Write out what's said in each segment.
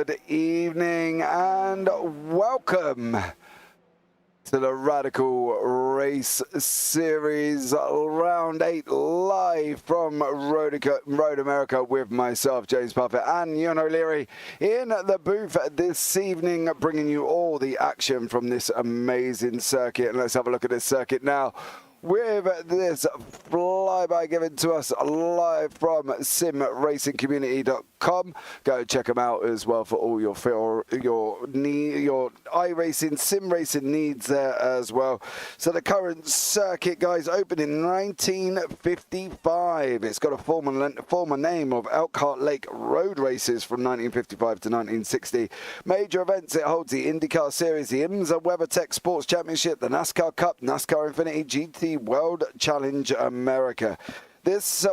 Good evening and welcome to the Radical Race Series Round 8 live from Road America with myself, James Parfitt, and Ewan O'Leary in the booth this evening, bringing you all the action from this amazing circuit. And let's have a look at this circuit now, with this flyby given to us live from simracingcommunity.com. Go check them out as well for all your iRacing, sim racing needs there as well. So the current circuit, guys, opened in 1955. It's got a former name of Elkhart Lake Road Races from 1955 to 1960. Major events: it holds the IndyCar Series, the IMSA WeatherTech Sports Championship, the NASCAR Cup, NASCAR Infinity GT World Challenge America. This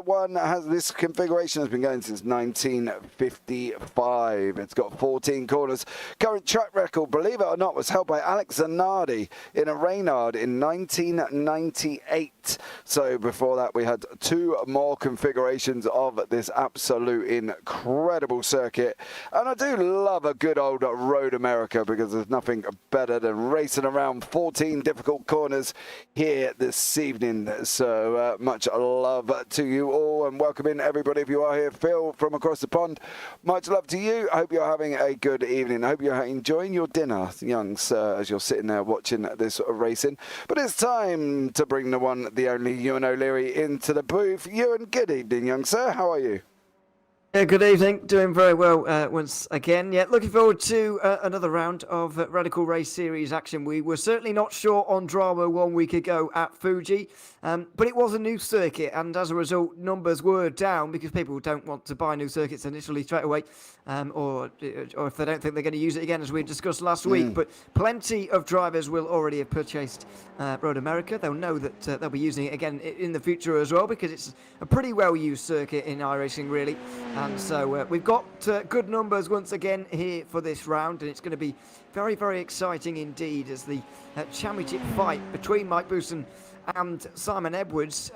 this configuration has been going since 1955. It's got 14 corners. Current track record, believe it or not, was held by Alex Zanardi in a Reynard in 1998. So before that, we had two more configurations of this absolute incredible circuit. And I do love a good old Road America, because there's nothing better than racing around 14 difficult corners here this evening. So much love to you all, and welcome in everybody if you are here. Phil from across the pond, much love to you. I hope you're having a good evening. I hope you're enjoying your dinner, young sir, as you're sitting there watching this racing. But it's time to bring the one, the only Ewan O'Leary into the booth. Ewan, good evening, young sir. How are you? Yeah, good evening. Doing very well once again. Yeah, looking forward to another round of Radical Race Series action. We were certainly not sure on drama 1 week ago at Fuji, but it was a new circuit, and as a result, numbers were down because people don't want to buy new circuits initially straight away, or if they don't think they're going to use it again, as we discussed last week. But plenty of drivers will already have purchased Road America. They'll know that they'll be using it again in the future as well, because it's a pretty well-used circuit in iRacing, really. And so we've got good numbers once again here for this round, and it's going to be very, very exciting indeed as the championship fight between Mike Bousson and Simon Edwards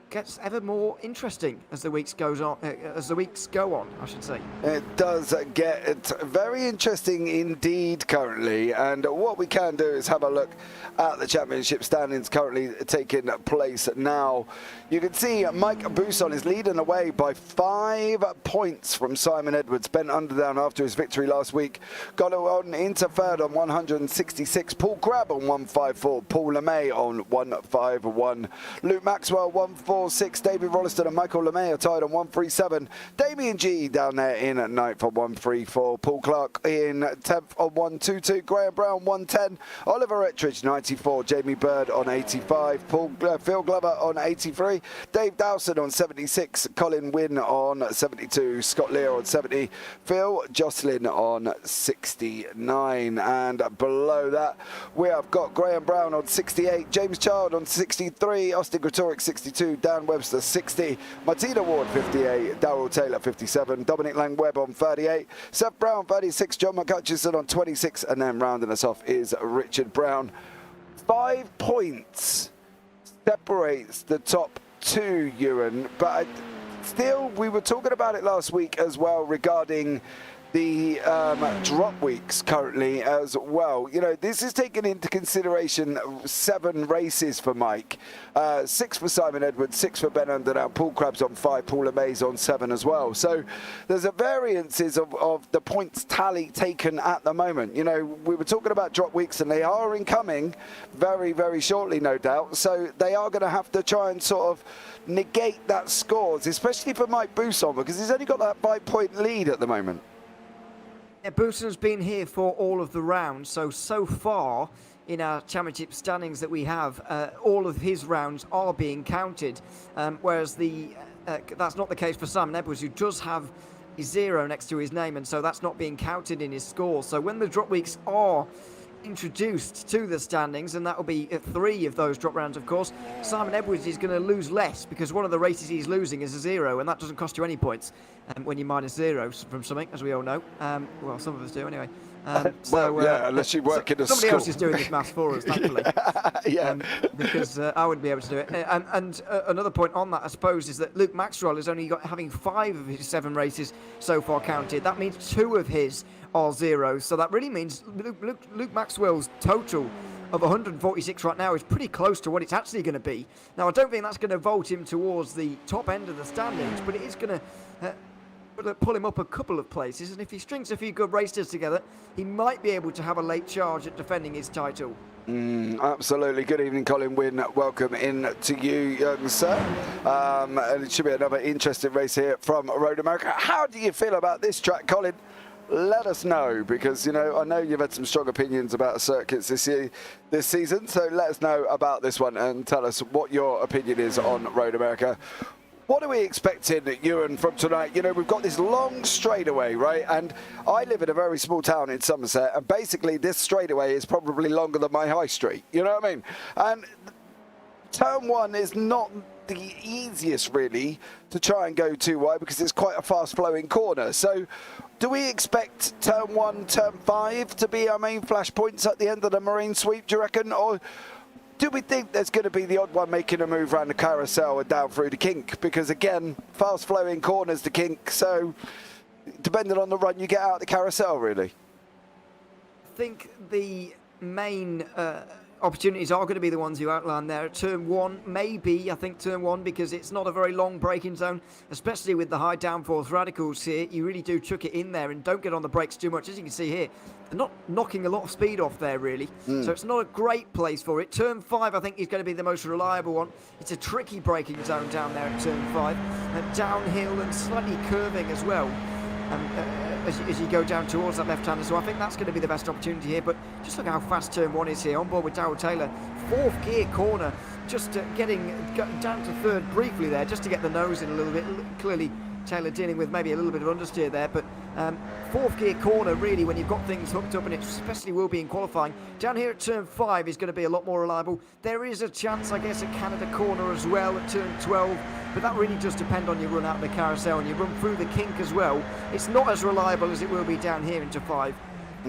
gets ever more interesting as the weeks go on, I should say. It does get very interesting indeed currently, and what we can do is have a look at the championship standings currently taking place now. You can see Mike Bousson is leading away by 5 points from Simon Edwards. Ben Underdown, after his victory last week, got on into third on 166. Paul Crabb on 154. Paul LeMay on 151. Luke Maxwell 146. David Rolliston and Michael LeMay are tied on 137. Damien G down there in at 9th on 134. Paul Clark in 10th on 122. Graham Brown 110. Oliver Ettridge 94. Jamie Bird on 85. Phil Glover on 83. Dave Dowson on 76. Colin Wynn on 72. Scott Lear on 70. Phil Jocelyn on 69. And below that, we have got Graham Brown on 68. James Child on 63. Austin Gretoric 62. Dan Webster 60. Martina Ward 58. Darrell Taylor 57. Dominic Lang Webb on 38. Seth Brown 36. John McCutcheon on 26. And then rounding us off is Richard Brown. 5 points separates the top two, Ewan, but still, we were talking about it last week as well regarding the drop weeks currently as well. You know, this is taking into consideration 7 races for Mike, 6 for Simon Edwards, 6 for Ben Underdown, Paul Crabb's on 5, Paul LeMay's on 7 as well. So there's a variances of the points tally taken at the moment. You know, we were talking about drop weeks, and they are incoming very, very shortly, no doubt. So they are going to have to try and sort of negate that scores, especially for Mike Bousson, because he's only got that 5-point lead at the moment. Yeah, Bousson's been here for all of the rounds, so far in our championship standings that we have, all of his rounds are being counted, whereas that's not the case for Simon Edwards, who does have a 0 next to his name, and so that's not being counted in his score. So when the drop weeks are introduced to the standings, and that will be 3 of those drop rounds, of course, Simon Edwards is going to lose less, because one of the races he's losing is a 0, and that doesn't cost you any points when you minus 0 from something, as we all know. Well, some of us do anyway. Unless you work in a somebody school. else is doing this maths for us, thankfully. Because I wouldn't be able to do it. And another point on that, I suppose, is that Luke Maxwell has only having 5 of his 7 races so far counted. That means 2 of his are zeros. So that really means Luke Maxwell's total of 146 right now is pretty close to what it's actually going to be. Now, I don't think that's going to vault him towards the top end of the standings, but it is going to pull him up a couple of places, and if he strings a few good races together, he might be able to have a late charge at defending his title. Absolutely. Good evening, Colin Wynn. Welcome in to you, young sir. And it should be another interesting race here from Road America. How do you feel about this track, Colin? Let us know, because I know you've had some strong opinions about circuits this season, so let us know about this one and tell us what your opinion is on Road America. What are we expecting, Ewan, from tonight? We've got this long straightaway, right? And I live in a very small town in Somerset, and basically this straightaway is probably longer than my high street. You know what I mean? And turn 1 is not the easiest, really, to try and go too wide, because it's quite a fast-flowing corner. So do we expect turn 1, turn 5 to be our main flashpoints at the end of the marine sweep, do you reckon? Or do we think there's going to be the odd one making a move around the carousel and down through the kink? Because, again, fast-flowing corners the kink, so depending on the run you get out of the carousel, really. I think the main opportunities are going to be the ones you outlined there. Turn 1, maybe, I think turn 1, because it's not a very long braking zone, especially with the high downforce radicals here. You really do chuck it in there and don't get on the brakes too much. As you can see here, they're not knocking a lot of speed off there, really. So it's not a great place for it. Turn 5, I think, is going to be the most reliable one. It's a tricky braking zone down there at turn 5. Downhill and slightly curving as well. As you go down towards that left-hander. So I think that's going to be the best opportunity here. But just look how fast turn 1 is here. On board with Darryl Taylor. 4th gear corner. Just getting down to 3rd briefly there, just to get the nose in a little bit. Clearly Taylor dealing with maybe a little bit of understeer there. But 4th gear corner, really, when you've got things hooked up, and it especially will be in qualifying. Down here at turn 5 is going to be a lot more reliable. There is a chance, I guess, at Canada corner as well at turn 12. But that really does depend on your run out of the carousel and you run through the kink as well. It's not as reliable as it will be down here into 5.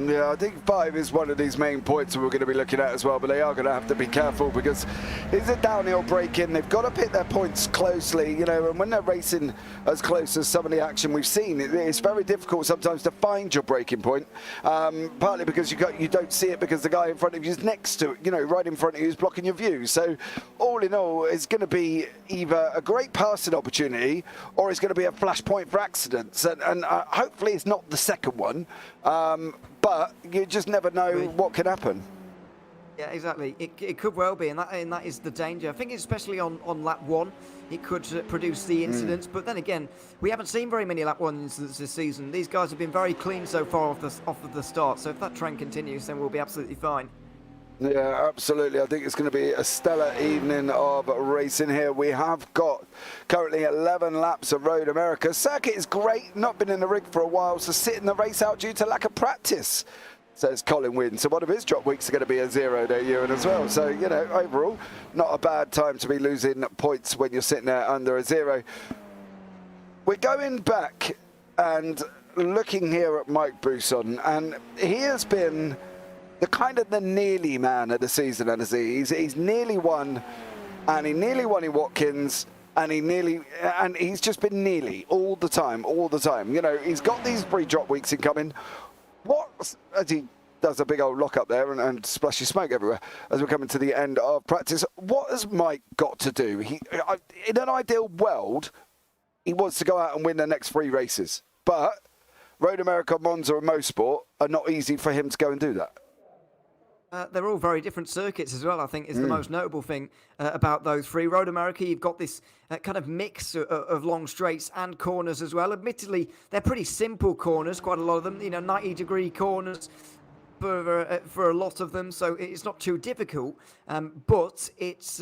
Yeah, I think 5 is one of these main points that we're going to be looking at as well, but they are going to have to be careful, because it's a downhill break-in. They've got to pick their points closely, and when they're racing as close as some of the action we've seen, it's very difficult sometimes to find your breaking point, partly because you don't see it because the guy in front of you is next to it, right in front of you is blocking your view. So all in all, it's going to be either a great passing opportunity or it's going to be a flashpoint for accidents, and hopefully it's not the second one. But you just never know what can happen. Yeah, exactly. It could well be, and that is the danger. I think especially on lap 1, it could produce the incidents. But then again, we haven't seen very many lap 1 incidents this season. These guys have been very clean so far off of the start. So if that trend continues, then we'll be absolutely fine. Yeah, absolutely. I think it's going to be a stellar evening of racing here. We have got currently 11 laps of Road America. Circuit is great, not been in the rig for a while, so sitting the race out due to lack of practice, says Colin Wynn. So one of his drop weeks are going to be a 0 there, Ewan, as well. So, overall, not a bad time to be losing points when you're sitting there under a 0. We're going back and looking here at Mike Bousson, and he has been the nearly man of the season, and he's nearly won, and he nearly won in Watkins, and he's just been nearly all the time. He's got these 3 drop weeks incoming. As he does a big old lock up there and splashes smoke everywhere as we're coming to the end of practice, what has Mike got to do? In an ideal world, he wants to go out and win the next 3 races, but Road America, Monza and Mosport are not easy for him to go and do that. They're all very different circuits as well, I think, is the most notable thing about those 3. Road America, you've got this kind of mix of long straights and corners as well. Admittedly, they're pretty simple corners, quite a lot of them, 90-degree corners for a lot of them, so it's not too difficult. But it's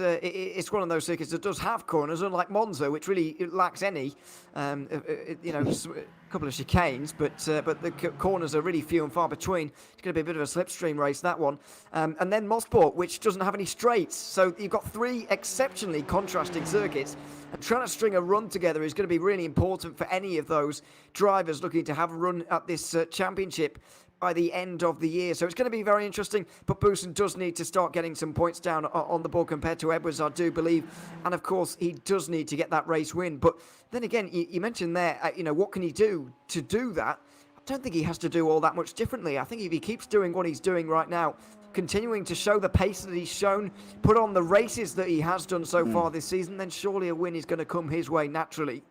one of those circuits that does have corners, unlike Monza, which really lacks any. A couple of chicanes, but the corners are really few and far between. It's going to be a bit of a slipstream race, that one. And then Mosport, which doesn't have any straights. So you've got 3 exceptionally contrasting circuits. And trying to string a run together is going to be really important for any of those drivers looking to have a run at this championship. by the end of the year. So it's going to be very interesting, but Boutsen does need to start getting some points down on the board compared to Edwards, I do believe. And of course, he does need to get that race win. But then again, you mentioned there, what can he do to do that? I don't think he has to do all that much differently. I think if he keeps doing what he's doing right now, continuing to show the pace that he's shown, put on the races that he has done so far this season, then surely a win is going to come his way naturally.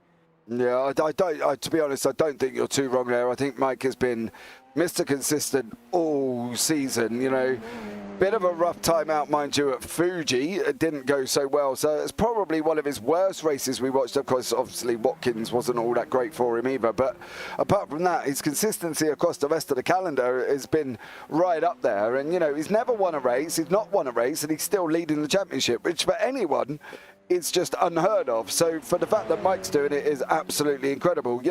Yeah, to be honest, I don't think you're too wrong there. I think Mike has been Mr. Consistent all season, Bit of a rough time out, mind you, at Fuji. It didn't go so well, so it's probably one of his worst races we watched. Of course, obviously, Watkins wasn't all that great for him either. But apart from that, his consistency across the rest of the calendar has been right up there. And, he's never won a race. He's not won a race, and he's still leading the championship, which for anyone, it's just unheard of. So for the fact that Mike's doing it is absolutely incredible.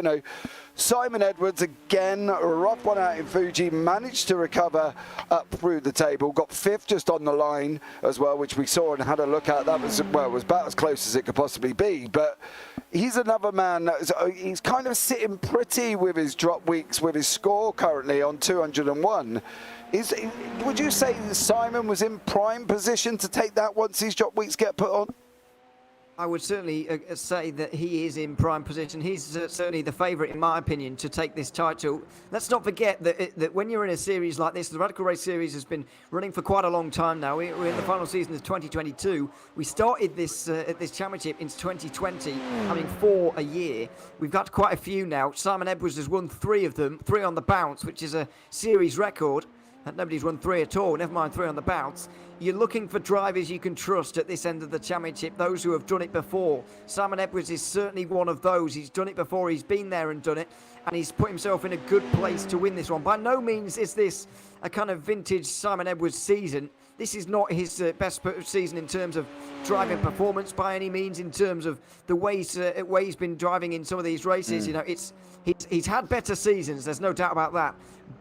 Simon Edwards, again, a rough one out in Fuji, managed to recover up through the table, got fifth just on the line as well, which we saw and had a look at. That was about as close as it could possibly be. But he's another man, he's kind of sitting pretty with his drop weeks, with his score currently on 201. Would you say Simon was in prime position to take that once these drop weeks get put on? I would certainly say that he is in prime position. He's certainly the favourite, in my opinion, to take this title. Let's not forget that when you're in a series like this, the Radical Race Series has been running for quite a long time now. We're in the final season of 2022. We started this championship in 2020, having 4 a year. We've got quite a few now. Simon Edwards has won 3 of them, 3 on the bounce, which is a series record. Nobody's won 3 at all, never mind 3 on the bounce. You're looking for drivers you can trust at this end of the championship, those who have done it before. Simon Edwards is certainly one of those. He's done it before, he's been there and done it, and he's put himself in a good place to win this one. By no means is this a kind of vintage Simon Edwards season. This is not his best season in terms of driving performance by any means, in terms of the way he's been driving in some of these races. He's had better seasons, there's no doubt about that.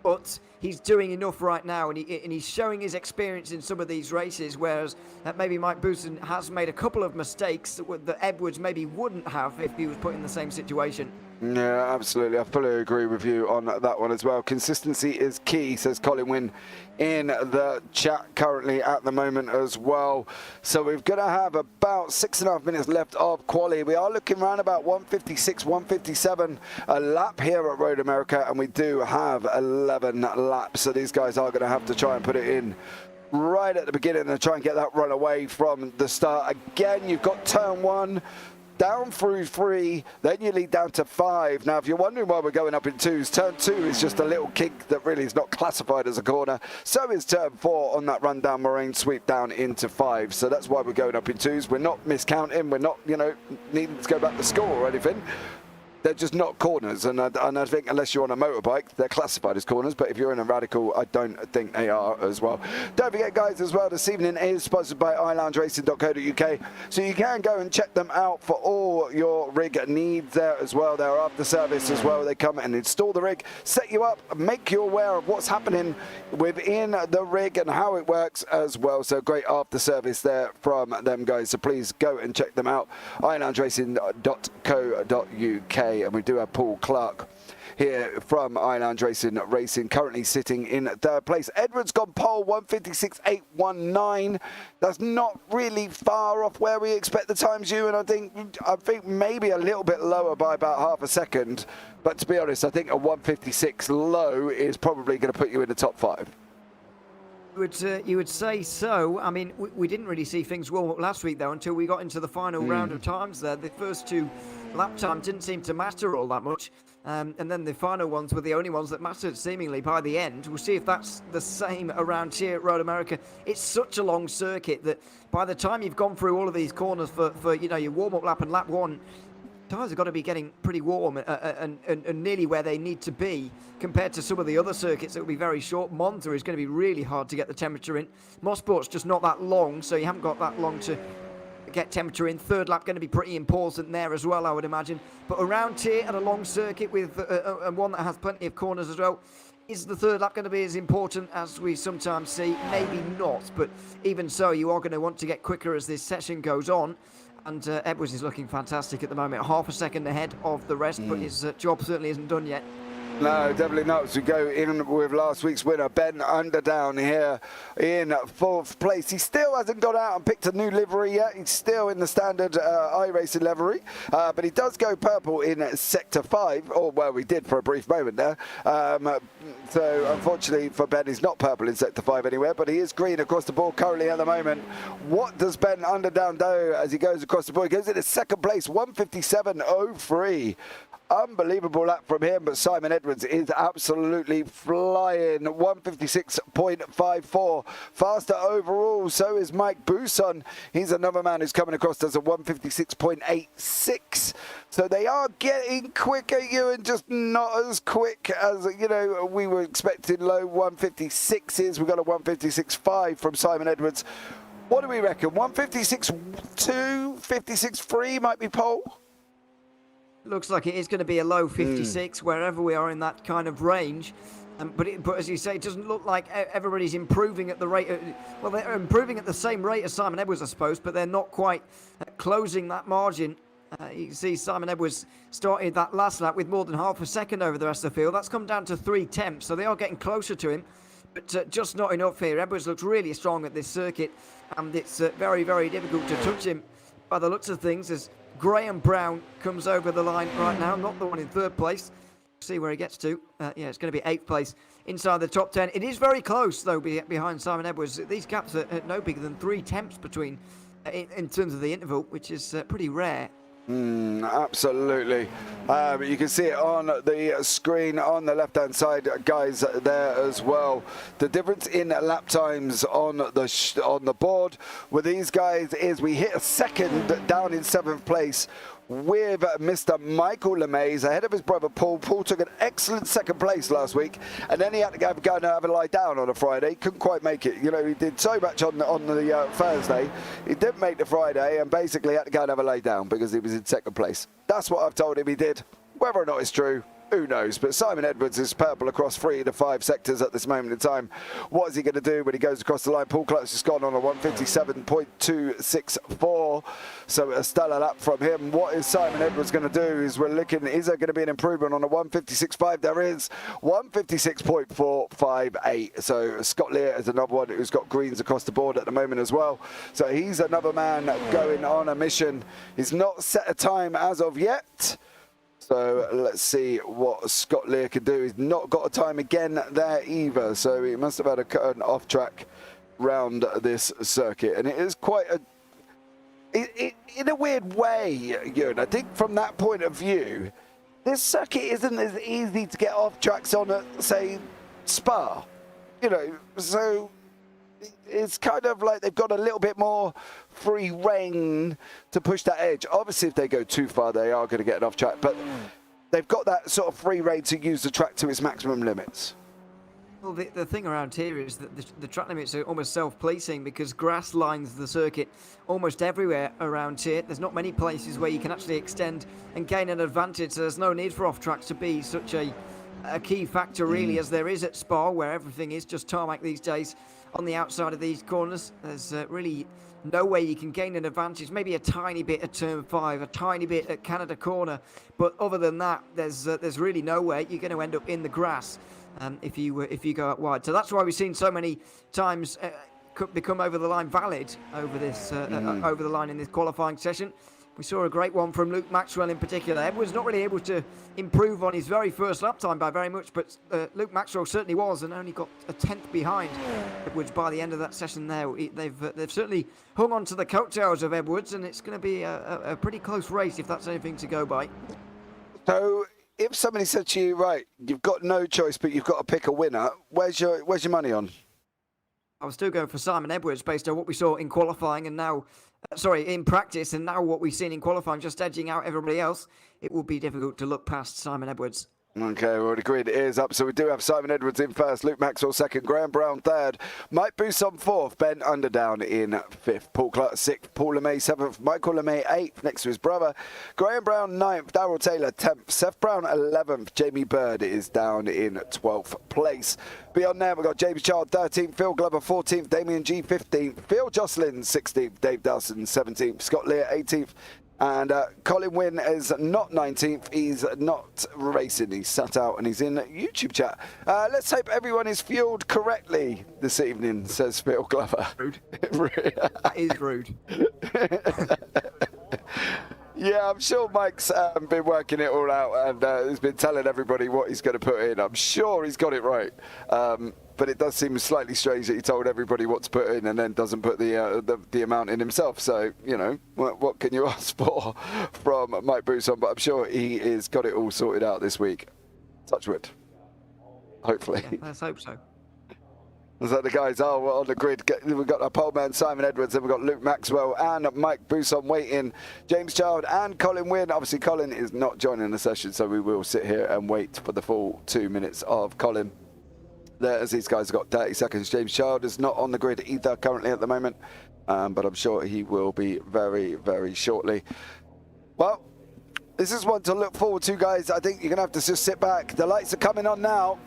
But he's doing enough right now, and he's showing his experience in some of these races, whereas maybe Mike Boutsen has made a couple of mistakes that Edwards maybe wouldn't have if he was put in the same situation. Yeah, absolutely. I fully agree with you on that one as well. Consistency is key, says Colin Wynn in the chat currently at the moment as well. So we're going to have about 6.5 minutes left of quali. We are looking around about 156, 157 a lap here at Road America, and we do have 11 laps. So these guys are going to have to try and put it in right at the beginning and try and get that run away from the start. Again, you've got turn 1. Down through 3, then you lead down to 5. Now, if you're wondering why we're going up in 2s, turn 2 is just a little kink that really is not classified as a corner. So is turn 4 on that run down Moraine sweep down into 5. So that's why we're going up in 2s. We're not miscounting. We're not, needing to go back to score or anything. They're just not corners, and I think unless you're on a motorbike, they're classified as corners, but if you're in a Radical, I don't think they are as well. Don't forget, guys, as well, this evening is sponsored by iLoungeRacing.co.uk, so you can go and check them out for all your rig needs there as well. They're after service as well. They come and install the rig, set you up, make you aware of what's happening within the rig and how it works as well. So great after service there from them, guys, so please go and check them out, iLoungeRacing.co.uk. And we do have Paul Clark here from iLounge Racing, currently sitting in 3rd place. Edwards gone pole, 156.819. That's not really far off where we expect the times, Ewan. I think maybe a little bit lower by about half a second. But to be honest, I think a 156 low is probably going to put you in the top 5. You would say so. I mean, we didn't really see things warm up last week, though, until we got into the final round of times there. The first 2 lap times didn't seem to matter all that much. And then the final ones were the only ones that mattered, seemingly, by the end. We'll see if that's the same around here at Road America. It's such a long circuit that by the time you've gone through all of these corners for your warm-up lap and lap 1, tires have got to be getting pretty warm and nearly where they need to be compared to some of the other circuits that will be very short. Monza is going to be really hard to get the temperature in. Mosport's just not that long, so you haven't got that long to get temperature in. 3rd lap going to be pretty important there as well, I would imagine. But around here at a long circuit with and one that has plenty of corners as well, is the 3rd lap going to be as important as we sometimes see? Maybe not, but even so, you are going to want to get quicker as this session goes on. And Edwards is looking fantastic at the moment, half a second ahead of the rest, but his job certainly isn't done yet. No, definitely not. As we go in with last week's winner, Ben Underdown here in fourth place. He still hasn't got out and picked a new livery yet. He's still in the standard iRacing livery, but he does go purple in Sector 5, or well, we did for a brief moment there. So unfortunately for Ben, he's not purple in Sector 5 anywhere, but he is green across the board currently at the moment. What does Ben Underdown do as he goes across the board? He goes into second place, 157.03. Unbelievable lap from him, but Simon Edwards is absolutely flying. 156.54. Faster overall, so is Mike Bousson. He's another man who's coming across as a 156.86. So they are getting quicker, Ewan, just not as quick as, you know, we were expecting. Low 156s. We've got a 156.5 from Simon Edwards. What do we reckon? 156.2, 56.3 might be pole? Looks like it is going to be a low 56 wherever we are in that kind of range. But as you say, it doesn't look like everybody's improving at the rate. Well, they're improving at the same rate as Simon Edwards, I suppose, but they're not quite closing that margin. You can see Simon Edwards started that last lap with more than half a second over the rest of the field. That's come down to 3/10, so they are getting closer to him, but just not enough here. Edwards looks really strong at this circuit, and it's very, very difficult to touch him by the looks of things as Graham Brown comes over the line right now, not the one in third place. See where he gets to. Yeah, it's going to be 8th place inside the top 10. It is very close, though, behind Simon Edwards. These gaps are no bigger than 3/10 between, in terms of the interval, which is pretty rare. Absolutely. You can see it on the screen on the left-hand side, guys, there as well. The difference in lap times on the board with these guys is we hit a second down in 7th place with Mr. Michael LeMays ahead of his brother Paul. Paul took an excellent second place last week, and then he had to go and have a lie down on a Friday. Couldn't quite make it. You know, he did so much on the Thursday. He didn't make the Friday, and basically had to go and have a lay down because he was in second place. That's what I've told him he did. Whether or not it's true, who knows? But Simon Edwards is purple across 3 of the 5 sectors at this moment in time. What is he going to do when he goes across the line? Paul Clutch has gone on a 157.264. So a stellar lap from him. What is Simon Edwards going to do? Is we're looking, is there going to be an improvement on a 156.5? There is. 156.458. So Scott Lear is another one who's got greens across the board at the moment as well. So he's another man going on a mission. He's not set a time as of yet. So let's see what Scott Lear can do. He's not got a time again there either. So he must have had an off-track round this circuit. And it is quite a... in a weird way, Ewan, I think from that point of view, this circuit isn't as easy to get off tracks on at, say, Spa. You know, so... it's kind of like they've got a little bit more free reign to push that edge. Obviously, if they go too far, they are going to get an off track, but they've got that sort of free reign to use the track to its maximum limits. Well, the thing around here is that the track limits are almost self-policing because grass lines the circuit almost everywhere around here. There's not many places where you can actually extend and gain an advantage, so there's no need for off tracks to be such a key factor, really, as there is at Spa, where everything is just tarmac these days. On the outside of these corners, there's really no way you can gain an advantage. Maybe a tiny bit at Turn 5, a tiny bit at Canada Corner, but other than that, there's really no way you're going to end up in the grass if you go out wide. So that's why we've seen so many times become over the line valid over this over the line in this qualifying session. We saw a great one from Luke Maxwell in particular. Edwards not really able to improve on his very first lap time by very much, but Luke Maxwell certainly was, and only got a 10th behind Edwards by the end of that session there. They've certainly hung on to the coattails of Edwards, and it's going to be a pretty close race if that's anything to go by. So if somebody said to you, right, you've got no choice, but you've got to pick a winner, where's your money on? I was still going for Simon Edwards based on what we saw in qualifying and now... in practice, and now what we've seen in qualifying, just edging out everybody else, it will be difficult to look past Simon Edwards. Okay, well, the grid is up, so we do have Simon Edwards in first, Luke Maxwell second, Graham Brown third, Mike Bousson fourth, Ben Underdown in fifth, Paul Clark sixth, Paul LeMay seventh, Michael LeMay eighth, next to his brother, Graham Brown ninth, Darryl Taylor 10th, Seth Brown 11th, Jamie Bird is down in 12th place. Beyond there, we've got James Child 13th, Phil Glover 14th, Damien G 15th, Phil Jocelyn 16th, Dave Dawson 17th, Scott Lear 18th, And Colin Wynn is not 19th. He's not racing. He's sat out and he's in YouTube chat. Let's hope everyone is fueled correctly this evening, says Phil Glover. Rude. That is rude. Yeah, I'm sure Mike's been working it all out and has been telling everybody what he's going to put in. I'm sure he's got it right. But it does seem slightly strange that he told everybody what to put in and then doesn't put the amount in himself. So, you know, what can you ask for from Mike Bousson? But I'm sure he has got it all sorted out this week. Touch wood. Hopefully. Yeah, let's hope so. So the guys are on the grid. We've got our pole man Simon Edwards, and we've got Luke Maxwell and Mike Bousson waiting. James Child and Colin Wynn. Obviously, Colin is not joining the session, so we will sit here and wait for the full 2 minutes of Colin. There, as these guys have got 30 seconds. James Child is not on the grid either currently at the moment, but I'm sure he will be very, very shortly. Well, this is one to look forward to, guys. I think you're going to have to just sit back. The lights are coming on now.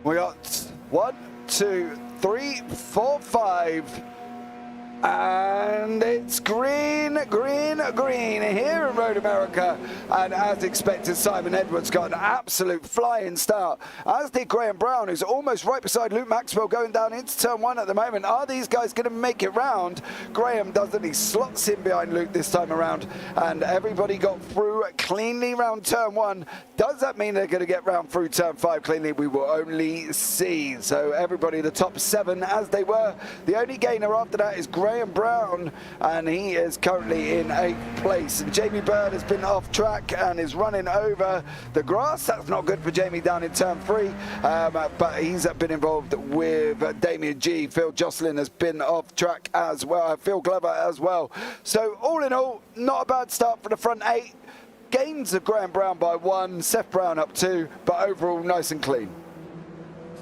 We got 1, 2, 3, 4, 5. And it's green, green, green here in Road America. And as expected, Simon Edwards got an absolute flying start, as did Graham Brown, who's almost right beside Luke Maxwell going down into turn 1 at the moment. Are these guys going to make it round? Graham doesn't. He slots in behind Luke this time around. And everybody got through cleanly round turn 1. Does that mean they're going to get round through turn 5 cleanly? We will only see. So everybody, the top 7 as they were. The only gainer after that is Graham Brown, and he is currently in 8th place. And Jamie Bird has been off track and is running over the grass. That's not good for Jamie down in turn 3, but he's been involved with Damien G. Phil Jocelyn has been off track as well, Phil Glover as well. So all in all, not a bad start for the front 8. Gains of Graham Brown by 1, Seth Brown up 2, but overall nice and clean.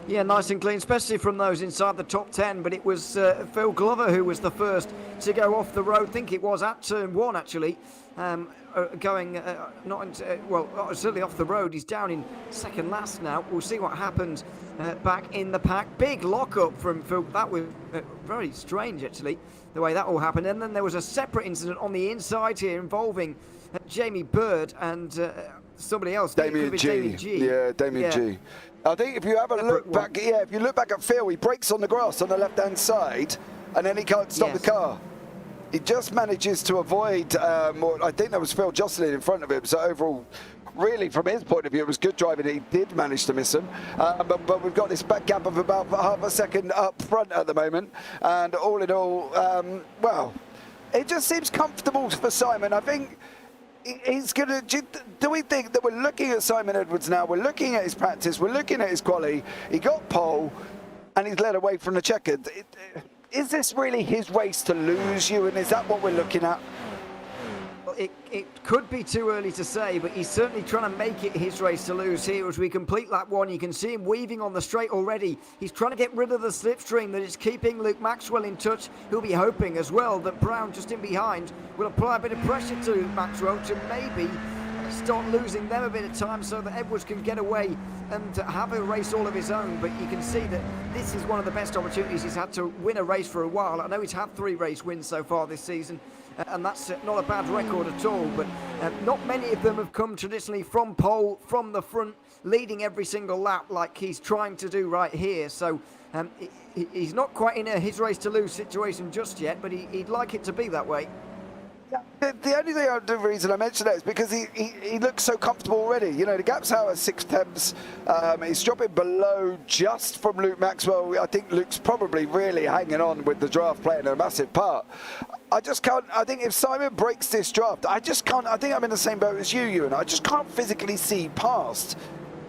Yeah, nice and clean, especially from those inside the top 10. But it was Phil Glover who was the first to go off the road. I think it was at turn 1, actually. Going certainly off the road. He's down in second last now. We'll see what happens back in the pack. Big lock-up from Phil. That was very strange, actually, the way that all happened. And then there was a separate incident on the inside here involving Jamie Bird and somebody else. Damien G. Yeah, Damien G. I think if you have a look back, if you look back at Phil, he breaks on the grass on the left-hand side, and then he can't stop the car. He just manages to avoid, I think there was Phil Jocelyn in front of him, so overall, really, from his point of view, it was good driving. He did manage to miss him, but we've got this back gap of about half a second up front at the moment, and all in all, well, it just seems comfortable for Simon. I think he's going to... Do we think that we're looking at Simon Edwards now? We're looking at his practice. We're looking at his quali. He got pole, and he's led away from the checkered. Is this really his race to lose, Ewan? Is that what we're looking at? Well, it could be too early to say, but he's certainly trying to make it his race to lose here. As we complete lap 1, you can see him weaving on the straight already. He's trying to get rid of the slipstream that is keeping Luke Maxwell in touch. He'll be hoping as well that Brown, just in behind, will apply a bit of pressure to Maxwell to maybe start losing them a bit of time so that Edwards can get away and have a race all of his own. But you can see that this is one of the best opportunities he's had to win a race for a while. I know he's had 3 race wins so far this season, and that's not a bad record at all, but not many of them have come traditionally from pole, from the front, leading every single lap like he's trying to do right here. So he's not quite in a his race to lose situation just yet, but he'd like it to be that way. The only thing, the reason I mention that is because he looks so comfortable already. You know, the gap's out at 6 tenths. He's dropping below just from Luke Maxwell. I think Luke's probably really hanging on with the draft playing a massive part. I just can't, I think if Simon breaks this draft, I just can't, I think I'm in the same boat as you, Ewan. I just can't physically see past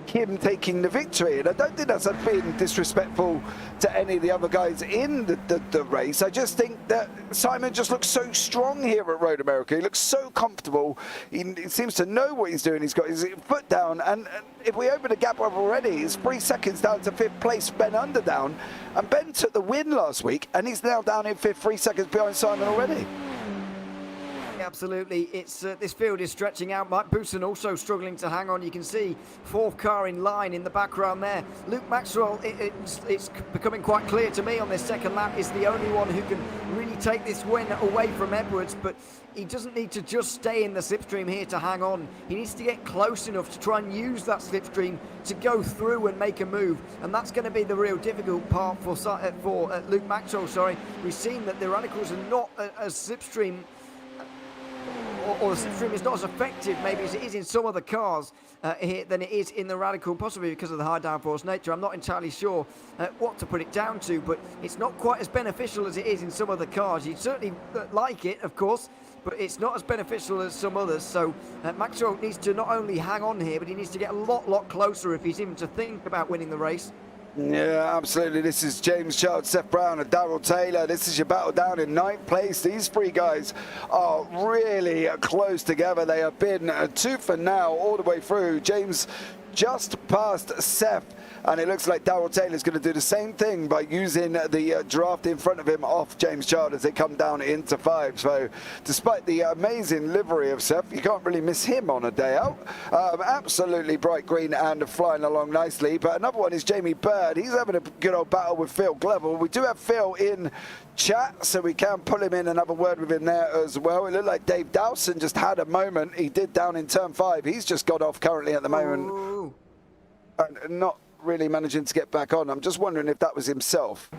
him taking the victory, and I don't think that's being disrespectful to any of the other guys in the race. I just think that Simon just looks so strong here at Road America. He looks so comfortable. He seems to know what he's doing. He's got his foot down, and if we open a gap up already, it's 3 seconds down to 5th place, Ben Underdown, and Ben took the win last week, and he's now down in 5th, 3 seconds behind Simon already. absolutely. It's this field is stretching out. Mike Bousson also struggling to hang on. You can see fourth car in line in the background there. Luke Maxwell, it's becoming quite clear to me on this second lap, is the only one who can really take this win away from Edwards, but he doesn't need to just stay in the slipstream here to hang on. He needs to get close enough to try and use that slipstream to go through and make a move, and that's going to be the real difficult part for Luke Maxwell. Sorry, we've seen that the Radicals are not as slipstream, or the slipstream is not as effective maybe as it is in some other cars here than it is in the Radical, possibly because of the high downforce nature. I'm not entirely sure what to put it down to, but it's not quite as beneficial as it is in some other cars. You'd certainly like it, of course, but it's not as beneficial as some others. So Maxwell needs to not only hang on here, but he needs to get a lot closer if he's even to think about winning the race. Yeah, absolutely. This is James Charles, Seth Brown and Darrell Taylor. This is your battle down in 9th place. These three guys are really close together. They have been tooth and nail all the way through. James just past Seth, and it looks like Darrell Taylor's going to do the same thing by using the draft in front of him off James Child as they come down into 5. So despite the amazing livery of Seth, you can't really miss him on a day out. Absolutely bright green and flying along nicely. But another one is Jamie Bird. He's having a good old battle with Phil Glover. We do have Phil in chat, so we can pull him in and have a word with him there as well. It looked like Dave Dowson just had a moment. He did down in turn 5. He's just got off currently at the moment. Ooh. And not really managing to get back on. I'm just wondering if that was himself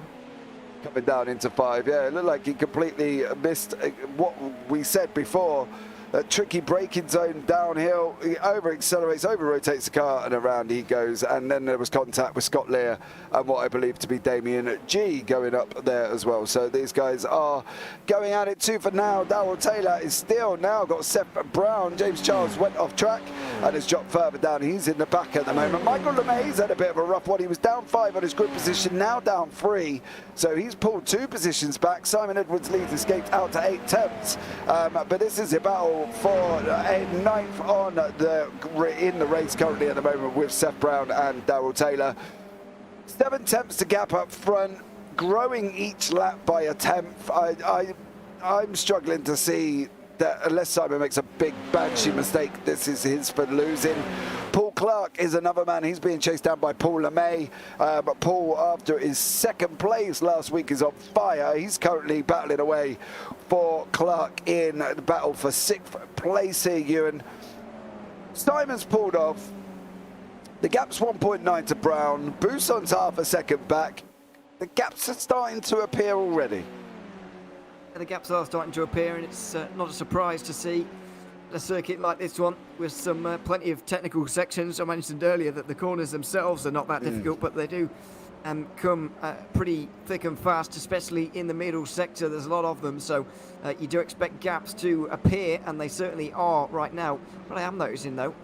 coming down into 5. Yeah, it looked like he completely missed what we said before. A tricky braking zone downhill. He over accelerates, over rotates the car, and around he goes. And then there was contact with Scott Lear and what I believe to be Damien G going up there as well. So these guys are going at it too for now. Darrell Taylor is still now got Seth Brown. James Charles went off track and has dropped further down. He's in the back at the moment. Michael LeMay's had a bit of a rough one. He was down 5 on his grid position, now down 3. So he's pulled 2 positions back. Simon Edwards leads, escaped out to 8 tenths. But this is a battle for a 9th in the race currently at the moment with Seth Brown and Darrell Taylor. 7 tenths to gap up front, growing each lap by a tenth. I'm struggling to see that unless Simon makes a big banshee mistake, this is his for losing. Paul Clark is another man. He's being chased down by Paul LeMay. But Paul, after his 2nd place last week, is on fire. He's currently battling away for Clark in the battle for 6th place here, Ewan. Simon's pulled off. The gap's 1.9 to Brown. Bousson's half a second back. The gaps are starting to appear already. The gaps are starting to appear, and it's not a surprise to see a circuit like this one with some plenty of technical sections. I mentioned earlier that the corners themselves are not that difficult, but they do come pretty thick and fast, especially in the middle sector. There's a lot of them, so you do expect gaps to appear, and they certainly are right now. What I am noticing, though,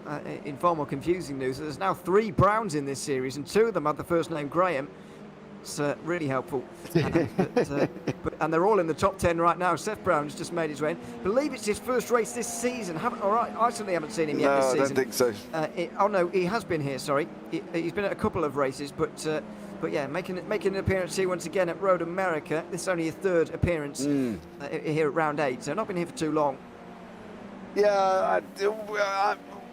in far more confusing news, there's now 3 Browns in this series, and 2 of them have the first name Graham. It's really helpful. And they're all in the top 10 right now. Seth Brown's just made his way in. I believe it's his first race this season. I certainly haven't seen him yet this season. No, I don't think so. Oh no, he has been here. Sorry, he's been at a couple of races, but yeah, making an appearance here once again at Road America. This is only his 3rd appearance here at round 8, so not been here for too long. Yeah,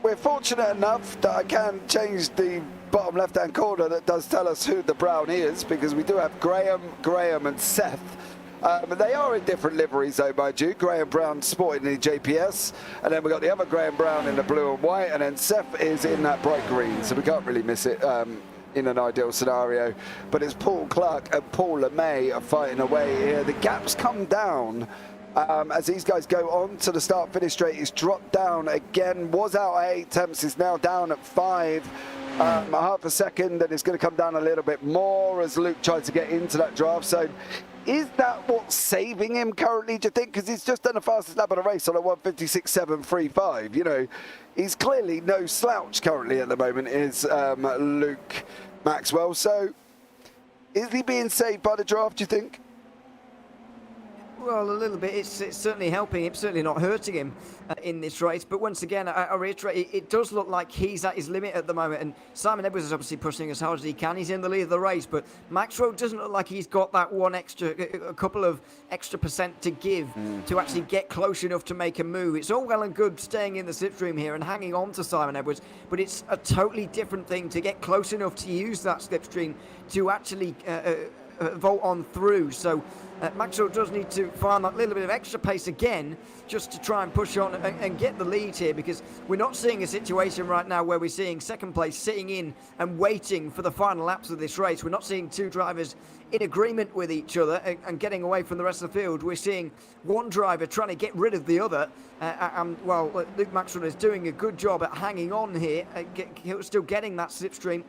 we're fortunate enough that I can change the bottom left-hand corner that does tell us who the Brown is, because we do have Graham and Seth. They are in different liveries though, mind you. Graham Brown sporting the JPS, and then we've got the other Graham Brown in the blue and white, and then Seth is in that bright green, so we can't really miss it in an ideal scenario. But it's Paul Clark and Paul LeMay are fighting away here. The gaps come down as these guys go on to the start-finish straight. He's dropped down again, was out at 8 tenths, is now down at 5. Half a second, and it's going to come down a little bit more as Luke tries to get into that draft zone. Is that what's saving him currently, do you think? Because he's just done the fastest lap of the race on a 1:56.735. You know, he's clearly no slouch currently at the moment, is Luke Maxwell. So is he being saved by the draft, do you think? Well, a little bit. It's certainly helping him, certainly not hurting him in this race. But once again, I reiterate, it does look like he's at his limit at the moment. And Simon Edwards is obviously pushing as hard as he can. He's in the lead of the race. But Maxwell doesn't look like he's got that a couple of extra percent to give to actually get close enough to make a move. It's all well and good staying in the slipstream here and hanging on to Simon Edwards. But it's a totally different thing to get close enough to use that slipstream to actually vault on through. So Maxwell does need to find that little bit of extra pace again just to try and push on and get the lead here, because we're not seeing a situation right now where we're seeing second place sitting in and waiting for the final laps of this race. We're not seeing two drivers in agreement with each other and getting away from the rest of the field. We're seeing one driver trying to get rid of the other, Luke Maxwell is doing a good job at hanging on here, still getting that slipstream,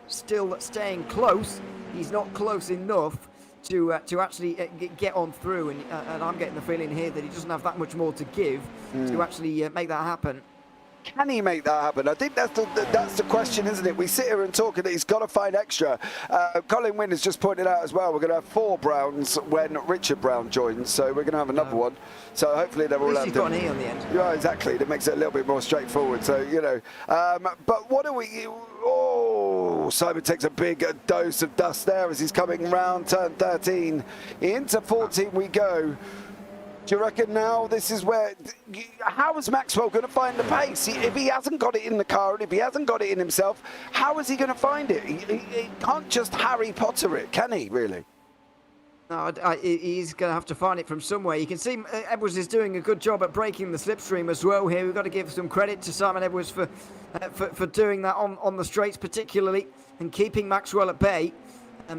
still staying close. He's not close enough to actually get on through, and I'm getting the feeling here that he doesn't have that much more to give to actually make that happen. Can he make that happen? I think that's the question, isn't it? We sit here and talk that he's got to find extra. Colin Wynn has just pointed out as well, we're going to have 4 Browns when Richard Brown joins, so we're going to have another one. So hopefully they're all At least he's got an E on the end. Yeah, exactly. That makes it a little bit more straightforward. So, you know, but what do we... Oh, Simon takes a big dose of dust there as he's coming round turn 13. Into 14 we go. Do you reckon now this is where... How is Maxwell going to find the pace? If he hasn't got it in the car and if he hasn't got it in himself, how is he going to find it? He can't just Harry Potter it, can he, really? No, he's going to have to find it from somewhere. You can see Edwards is doing a good job at breaking the slipstream as well here. We've got to give some credit to Simon Edwards for doing that on the straights particularly and keeping Maxwell at bay.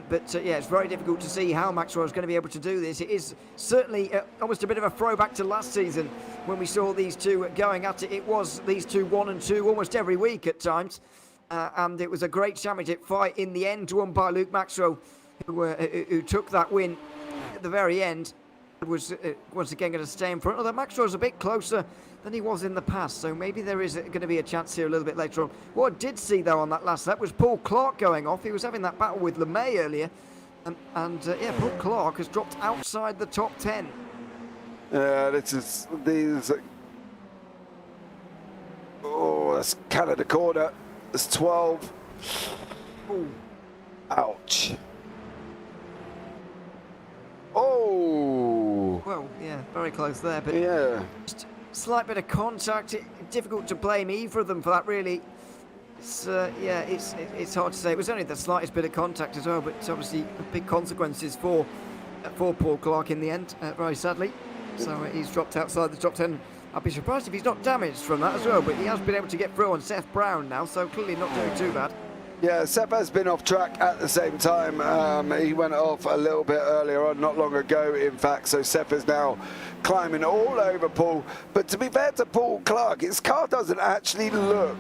But yeah, it's very difficult to see how Maxwell is going to be able to do this. It is certainly almost a bit of a throwback to last season when we saw these two going at it. It was these two 1 and 2 almost every week at times. And it was a great championship fight in the end, won by Luke Maxwell, who took that win at the very end. Was once again going to stay in front, although Maxwell's a bit closer than he was in the past, so maybe there is going to be a chance here a little bit later on. What I did see though on that last lap was Paul Clark going off. He was having that battle with LeMay earlier, and Paul Clark has dropped outside the top 10. Oh, that's Canada corner. That's 12. Ooh. Ouch. Oh. Well, yeah, very close there, but yeah, just slight bit of contact. Difficult to blame either of them for that, really. It's it's hard to say. It was only the slightest bit of contact as well, but obviously big consequences for Paul Clark in the end, very sadly. So he's dropped outside the top 10. I'd be surprised if he's not damaged from that as well, but he has been able to get through on Seth Brown now, so clearly not doing too bad. Yeah, Seth has been off track at the same time. He went off a little bit earlier on, not long ago, in fact. So Seth is now climbing all over Paul. But to be fair to Paul Clark, his car doesn't actually look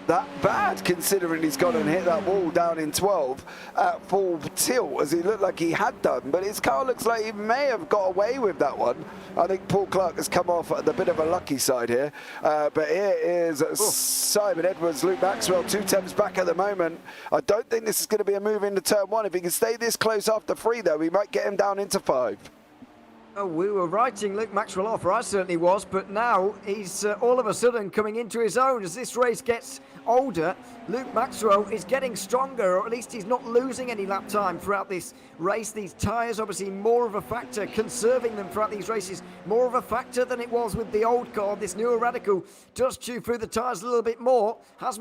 that bad, considering he's gone and hit that wall down in 12 at full tilt, as he looked like he had done. But his car looks like he may have got away with that one. I think Paul Clark has come off at the bit of a lucky side here. But here is Simon Edwards, Luke Maxwell, 2 tenths back at the moment. I don't think this is going to be a move into turn 1. If he can stay this close after 3, though, we might get him down into 5. Oh, we were writing Luke Maxwell off, or I certainly was, but now he's all of a sudden coming into his own as this race gets older. Luke Maxwell is getting stronger, or at least he's not losing any lap time throughout this race. These tyres obviously more of a factor, conserving them throughout these races, more of a factor than it was with the old car. This newer Radical does chew through the tyres a little bit more. Has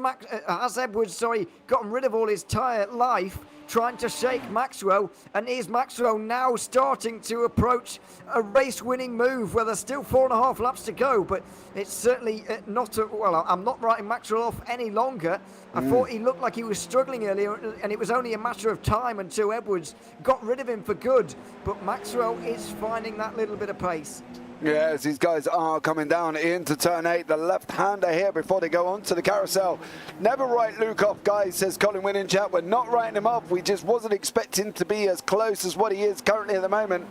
Edwards gotten rid of all his tyre life, trying to shake Maxwell, and is Maxwell now starting to approach a race-winning move where there's still 4.5 laps to go, but it's certainly not well, I'm not writing Maxwell off any longer. I thought he looked like he was struggling earlier, and it was only a matter of time until Edwards got rid of him for good, but Maxwell is finding that little bit of pace. Yes, these guys are coming down into turn 8. The left-hander here before they go on to the carousel. Never write Luke off, guys, says Colin Wynn in chat. We're not writing him off. We just wasn't expecting to be as close as what he is currently at the moment.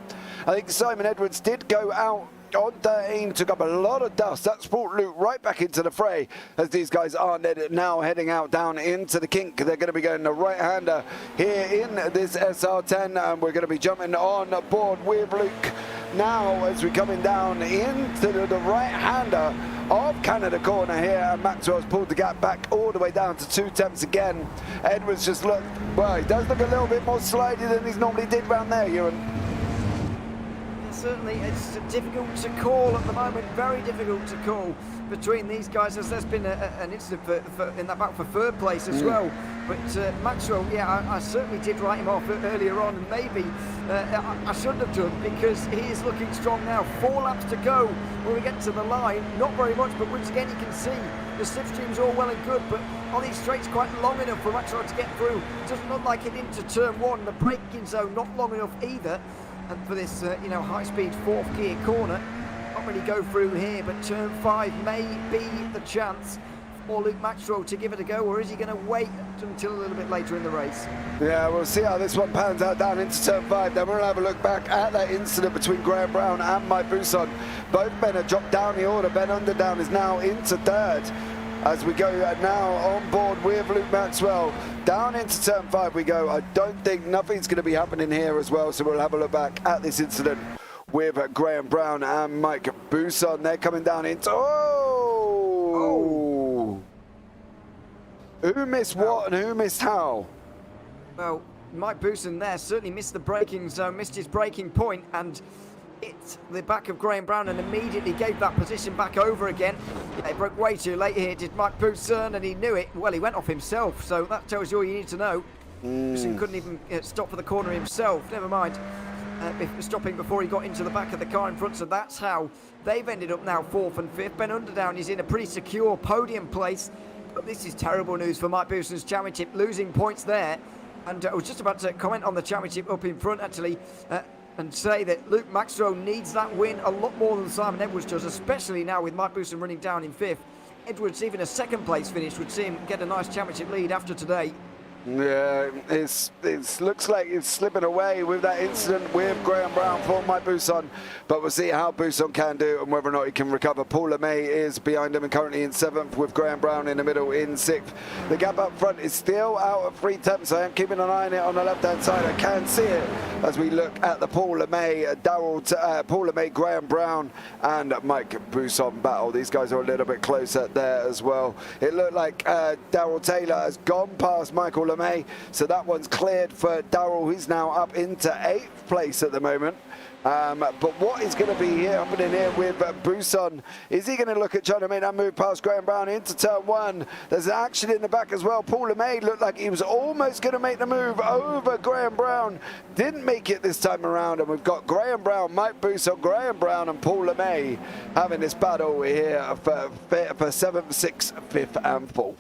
I think Simon Edwards did go out on 13, took up a lot of dust. That's brought Luke right back into the fray as these guys are now heading out down into the kink. They're going to be going the right-hander here in this SR10, and we're going to be jumping on board with Luke now as we're coming down into the right-hander of Canada corner here, and Maxwell's pulled the gap back all the way down to 2 tenths again. Edwards just looked, well, he does look a little bit more slidey than he's normally did round there, Ewan. Certainly, it's difficult to call at the moment, very difficult to call between these guys, as there's been an incident in that battle for third place as well. But Maxwell, yeah, I certainly did write him off earlier on, and maybe I shouldn't have done, because he is looking strong now. 4 laps to go when we get to the line, not very much, but once again you can see the slipstream's all well and good, but on these straights quite long enough for Maxwell to get through. Doesn't look like it into turn 1, the braking zone not long enough either. And for this, high-speed 4th gear corner, not really go through here, but turn 5 may be the chance for Luke Maxwell to give it a go, or is he going to wait until a little bit later in the race? Yeah, we'll see how this one pans out down into turn 5. Then we'll have a look back at that incident between Graham Brown and Mike Buson. Both men have dropped down the order. Ben Underdown is now into 3rd. As we go now on board with Luke Maxwell. Down into turn 5 we go. I don't think nothing's going to be happening here as well, so we'll have a look back at this incident with Graham Brown and Mike Buson. They're coming down into... Oh! Who missed what and who missed how? Well, Mike Buson there certainly missed the braking zone, missed his braking point, and hit the back of Graham Brown and immediately gave that position back over again. He broke way too late here, did Mike Buson, and he knew it. Well, he went off himself, so that tells you all you need to know. Buson couldn't even stop for the corner himself, never mind stopping before he got into the back of the car in front, so that's how they've ended up now 4th and 5th. Ben Underdown is in a pretty secure podium place, but this is terrible news for Mike Buson's championship, losing points there. And I was just about to comment on the championship up in front, actually, and say that Luke Maxwell needs that win a lot more than Simon Edwards does, especially now with Mike Buson running down in 5th. Edwards, even a 2nd place finish, would see him get a nice championship lead after today. Yeah, it looks like it's slipping away with that incident with Graham Brown for Mike Buson, but we'll see how Buson can do and whether or not he can recover. Paul LeMay is behind him and currently in 7th, with Graham Brown in the middle in 6th. The gap up front is still out of 3 tenths. I am keeping an eye on it on the left-hand side. I can see it as we look at the Paul LeMay, Graham Brown and Mike Buson battle. These guys are a little bit closer there as well. It looked like Darrell Taylor has gone past Michael LeMay, so that one's cleared for Darrell, who's now up into 8th place at the moment. But what is going to be happening here with Buson? Is he going to look at trying to make that move past Graham Brown into turn 1? There's action in the back as well. Paul LeMay looked like he was almost going to make the move over Graham Brown. Didn't make it this time around, and we've got Graham Brown, Mike Buson, Graham Brown and Paul LeMay having this battle here for 7th, 6th, 5th and 4th.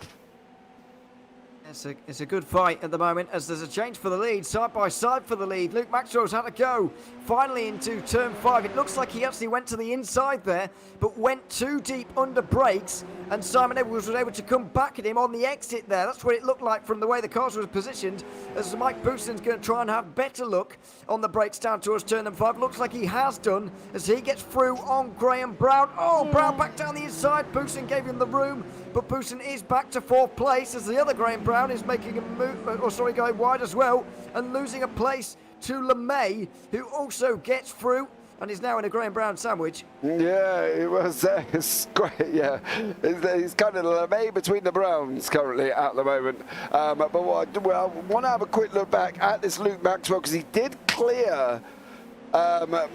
It's a good fight at the moment, as there's a change for the lead, side by side for the lead. Luke Maxwell's had to go finally into turn 5. It looks like he actually went to the inside there, but went too deep under brakes, and Simon Edwards was able to come back at him on the exit there. That's what it looked like from the way the cars were positioned, as Mike Buson's going to try and have better luck on the brakes down towards turn 5. Looks like he has done, as he gets through on Graham Brown. Oh, Brown back down the inside. Buson gave him the room, but Buson is back to 4th place, as the other Graham Brown is making a move, going wide as well, and losing a place to LeMay, who also gets through and is now in a Graham Brown sandwich. Yeah, it was it's great. Yeah, he's kind of LeMay between the Browns currently at the moment. But I want to have a quick look back at this Luke Maxwell, because he did clear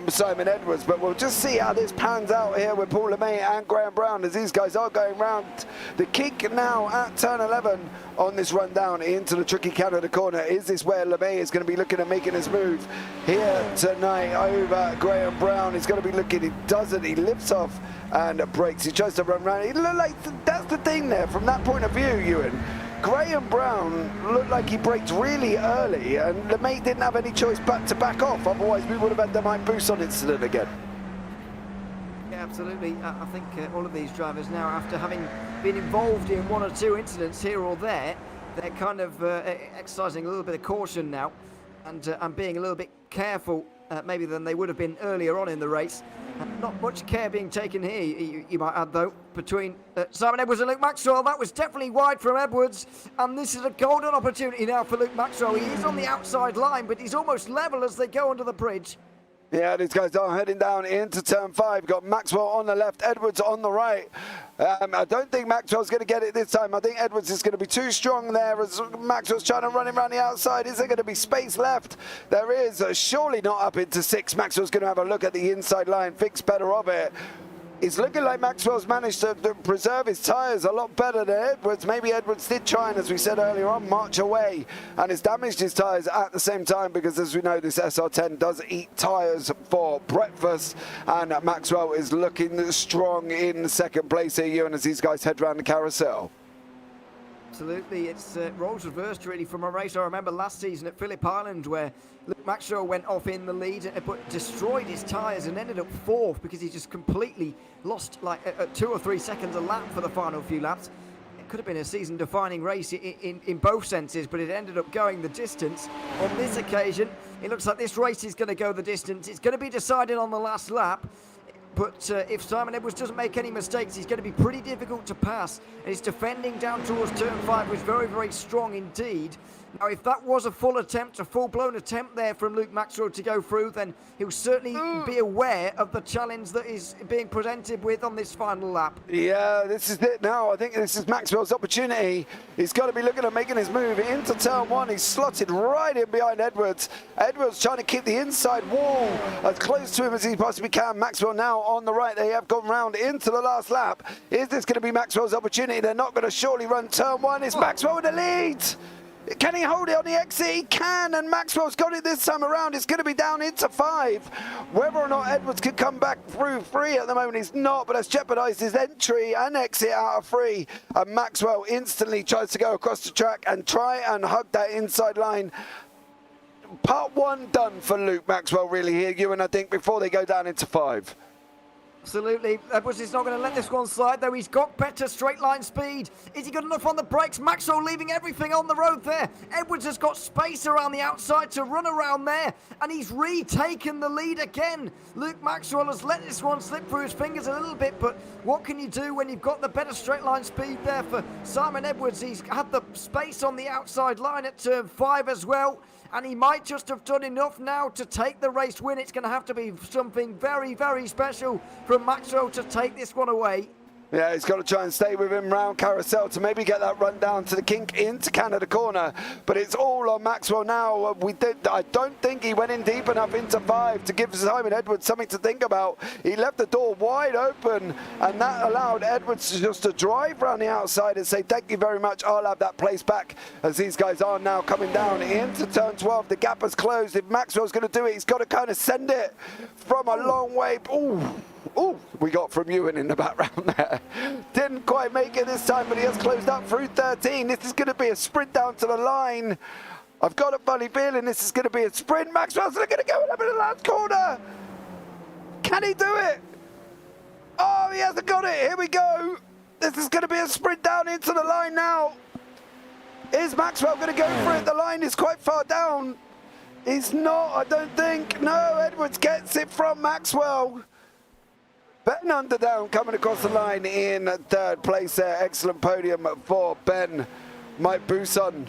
Simon Edwards, but we'll just see how this pans out here with Paul LeMay and Graham Brown, as these guys are going round the kink now at turn 11 on this run down into the tricky Canada corner. Is this where LeMay is going to be looking at making his move here tonight over Graham Brown? He's going to be looking, he doesn't, he lifts off and breaks. He tries to run round. He looked like, that's the thing there from that point of view, Ewan. Graham Brown looked like he braked really early, and LeMay didn't have any choice but to back off. Otherwise, we would have had the Mike Buson incident again. Yeah, absolutely. I think all of these drivers now, after having been involved in 1 or 2 incidents here or there, they're kind of exercising a little bit of caution now, and being a little bit careful maybe than they would have been earlier on in the race. Not much care being taken here, you might add, though, between Simon Edwards and Luke Maxwell. That was definitely wide from Edwards, and this is a golden opportunity now for Luke Maxwell. He is on the outside line, but he's almost level as they go under the bridge. Yeah, these guys are heading down into turn 5. Got Maxwell on the left, Edwards on the right. I don't think Maxwell's going to get it this time. I think Edwards is going to be too strong there as Maxwell's trying to run him around the outside. Is there going to be space left? There is. Surely not up into 6. Maxwell's going to have a look at the inside line, thinks better of it. It's looking like Maxwell's managed to preserve his tyres a lot better than Edwards. Maybe Edwards did try and, as we said earlier on, march away and has damaged his tyres at the same time because, as we know, this SR10 does eat tyres for breakfast. And Maxwell is looking strong in second place here, Ewan, as these guys head round the carousel. Absolutely, it's roles reversed really from a race I remember last season at Phillip Island where Luke Maxwell went off in the lead but destroyed his tyres and ended up 4th because he just completely lost like 2 or 3 seconds a lap for the final few laps. It could have been a season-defining race in both senses, but it ended up going the distance. On this occasion, it looks like this race is going to go the distance. It's going to be decided on the last lap. But if Simon Edwards doesn't make any mistakes, he's going to be pretty difficult to pass. And his defending down towards turn 5 was very, very strong indeed. Now, if that was a full attempt, a full-blown attempt there from Luke Maxwell to go through, then he'll certainly be aware of the challenge that is being presented with on this final lap. Yeah, this is it now. I think this is Maxwell's opportunity. He's got to be looking at making his move into turn 1. He's slotted right in behind Edwards. Edwards trying to keep the inside wall as close to him as he possibly can. Maxwell now on the right. They have gone round into the last lap. Is this going to be Maxwell's opportunity? They're not going to surely run turn 1. It's Maxwell in the lead. Can he hold it on the exit? He can, and Maxwell's got it this time around. It's going to be down into 5. Whether or not Edwards could come back through 3 at the moment, he's not, but has jeopardised his entry and exit out of 3. And Maxwell instantly tries to go across the track and try and hug that inside line. Part 1 done for Luke Maxwell really here, Ewan, I think, before they go down into 5. Absolutely. Edwards is not going to let this one slide, though. He's got better straight line speed. Is he good enough on the brakes? Maxwell leaving everything on the road there. Edwards has got space around the outside to run around there, and he's retaken the lead again. Luke Maxwell has let this one slip through his fingers a little bit, but what can you do when you've got the better straight line speed there for Simon Edwards? He's had the space on the outside line at turn 5 as well. And he might just have done enough now to take the race win. It's going to have to be something very, very special from Maxwell to take this one away. Yeah, he's got to try and stay with him round carousel to maybe get that run down to the kink into Canada corner. But it's all on Maxwell now. I don't think he went in deep enough into 5 to give Simon Edwards something to think about. He left the door wide open, and that allowed Edwards just to drive round the outside and say, thank you very much, I'll have that place back. As these guys are now coming down into turn 12, the gap has closed. If Maxwell's going to do it, he's got to kind of send it from a long way. Ooh, we got from Ewan in the background there. Didn't quite make it this time, but he has closed up through 13. This is going to be a sprint down to the line. I've got a funny feeling this is going to be a sprint. Maxwell's going to go over the last corner. Can he do it? Oh, he hasn't got it. Here we go. This is going to be a sprint down into the line now. Is Maxwell going to go for it? The line is quite far down. He's not, I don't think. No, Edwards gets it from Maxwell. Ben Underdown coming across the line in 3rd place there. Excellent podium for Ben. Mike Buson,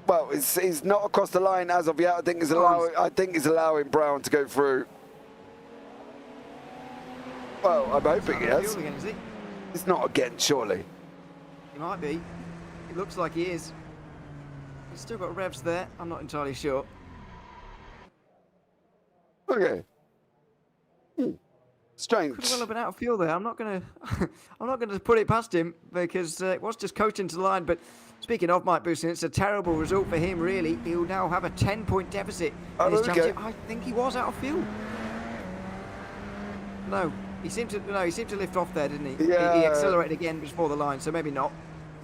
well, he's not across the line as of yet. I think he's allowing Brown to go through. Well, I'm hoping he has. Again, is he? He's not again, surely. He might be. It looks like he is. He's still got revs there. I'm not entirely sure. Okay. Strange. Could well have been out of fuel there. I'm not going to put it past him because it was just coasting to the line. But speaking of Mike Booston, it's a terrible result for him. Really, he'll now have a 10-point deficit in his championship. I think he was out of fuel. No, he seemed to lift off there, didn't he? Yeah. He accelerated again before the line, so maybe not.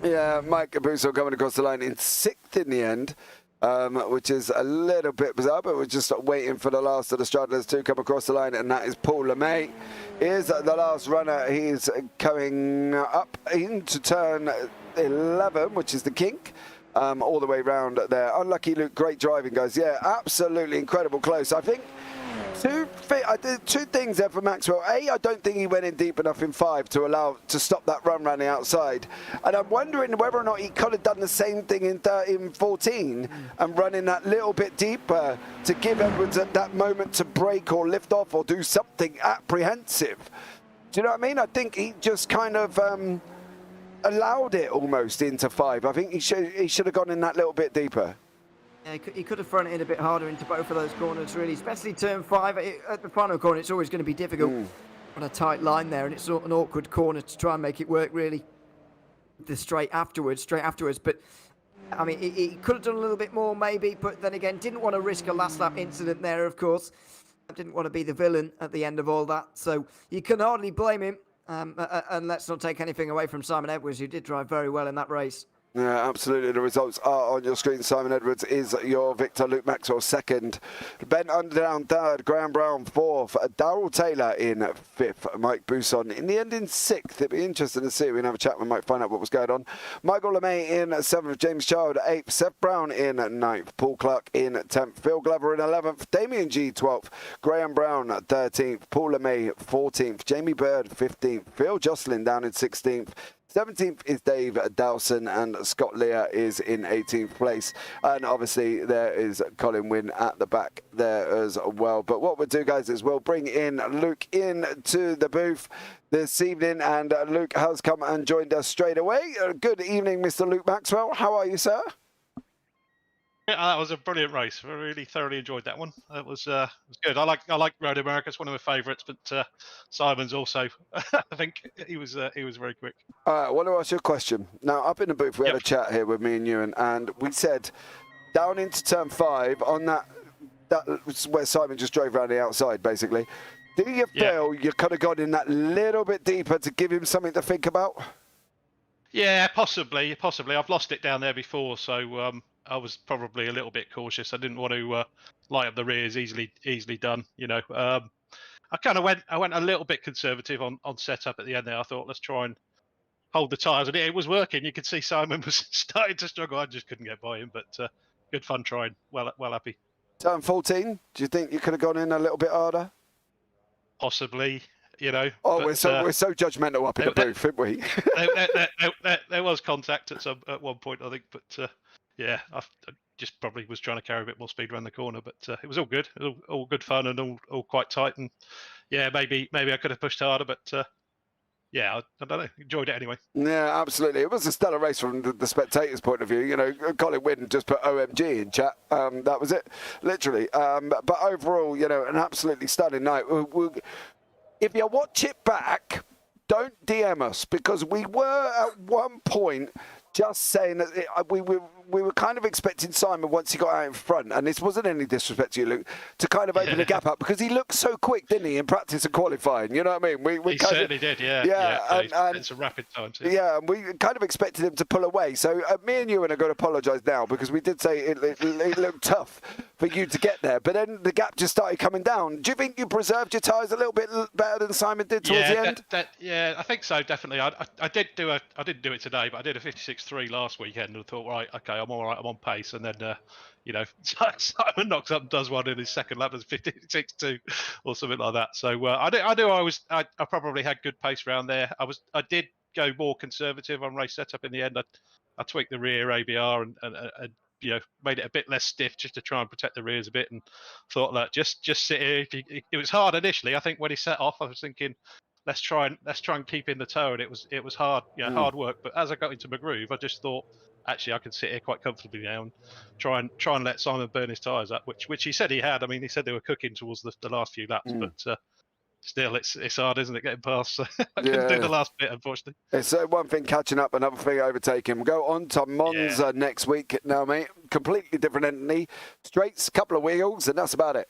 Yeah, Mike Buso coming across the line in 6th in the end. Which is a little bit bizarre, but we're just waiting for the last of the stragglers to come across the line, and that is Paul LeMay. Is the last runner. He's coming up into turn 11, which is the kink, all the way round there. Unlucky Luke, great driving, guys. Yeah, absolutely incredible close. I think I did two things there for Maxwell. A, I don't think he went in deep enough in 5 to stop that run around the outside. And I'm wondering whether or not he could have done the same thing in 14 and running that little bit deeper to give Edwards that moment to break or lift off or do something apprehensive. Do you know what I mean? I think he just kind of allowed it almost into 5. I think he should have gone in that little bit deeper. Yeah, he could have thrown it in a bit harder into both of those corners, really, especially turn 5. At the final corner, it's always going to be difficult on a tight line there, and it's an awkward corner to try and make it work, really, straight afterwards. But, I mean, he could have done a little bit more, maybe, but then again, didn't want to risk a last lap incident there, of course. Didn't want to be the villain at the end of all that, so you can hardly blame him. And let's not take anything away from Simon Edwards, who did drive very well in that race. Yeah, absolutely. The results are on your screen. Simon Edwards is your victor. Luke Maxwell second. Ben Underdown third. Graham Brown fourth. Darrell Taylor in fifth. Mike Bousson in the end in sixth. It'd be interesting to see. We can have a chat. We might find out what was going on. Michael LeMay in seventh. James Child eighth. Seth Brown in ninth. Paul Clark in 10th. Phil Glover in 11th. Damien G 12th. Graham Brown 13th. Paul LeMay 14th. Jamie Bird 15th. Phil Jocelyn down in 16th. 17th is Dave Dowson, and Scott Lear is in 18th place. And obviously there is Colin Wynn at the back there as well. But what we'll do, guys, is we'll bring in Luke into the booth this evening. And Luke has come and joined us straight away. Good evening, Mr. Luke Maxwell. How are you, sir? Yeah, that was a brilliant race. I really thoroughly enjoyed that one. It was good. I like Road America. It's one of my favourites, but Simon's also. I think he was very quick. All right, I want to ask you a question. Now, up in the booth, we had a chat here with me and Ewan, and we said down into turn 5 on that was where Simon just drove around the outside, basically. Do you feel you could have gone in that little bit deeper to give him something to think about? Yeah, possibly. I've lost it down there before, so I was probably a little bit cautious. I didn't want to light up the rears easily done. You know, I went a little bit conservative on setup at the end there. I thought, let's try and hold the tyres, and it was working. You could see Simon was starting to struggle. I just couldn't get by him, but good fun trying. Well happy. Turn 14, do you think you could have gone in a little bit harder? Possibly, you know. Oh, but, we're so judgmental up in the booth, aren't we? there was contact at one point, I think, but yeah, I just probably was trying to carry a bit more speed around the corner, but it was all good. It was all good fun and all quite tight. And yeah, maybe I could have pushed harder, but yeah, I don't know. Enjoyed it anyway. Yeah, absolutely. It was a stellar race from the spectators' point of view. You know, Colin Wynn just put OMG in chat. That was it, literally. But overall, you know, an absolutely stunning night. If you watch it back, don't DM us, because we were at one point just saying that we were kind of expecting Simon, once he got out in front, and this wasn't any disrespect to you, Luke, to kind of open the gap up, because he looked so quick, didn't he, in practice and qualifying? You know what I mean? He certainly did, yeah. And it's a rapid time too. Yeah, and we kind of expected him to pull away. So me and Ewan are going to apologise now, because we did say it looked tough for you to get there, but then the gap just started coming down. Do you think you preserved your tyres a little bit better than Simon did towards the end? Yeah, I think so, definitely. I didn't do it today, but I did a 56.3 last weekend and thought, right, okay, I'm all right, I'm on pace. And then, you know, Simon knocks up and does one in his second lap, as 56.2 or something like that. So I probably had good pace around there. I did go more conservative on race setup in the end. I tweaked the rear ABR and you know, made it a bit less stiff just to try and protect the rears a bit, and thought that just sit here. It was hard initially. I think when he set off, I was thinking, let's try and keep in the toe, and it was hard, hard work. But as I got into my groove, I just thought, actually, I can sit here quite comfortably now and try and let Simon burn his tyres up, which he said he had. I mean, he said they were cooking towards the last few laps, but still, it's hard, isn't it, getting past? So I couldn't do the last bit, unfortunately. It's one thing catching up, another thing overtaking. We'll go on to Monza next week now, mate. Completely different entity. Straights, couple of wheels, and that's about it.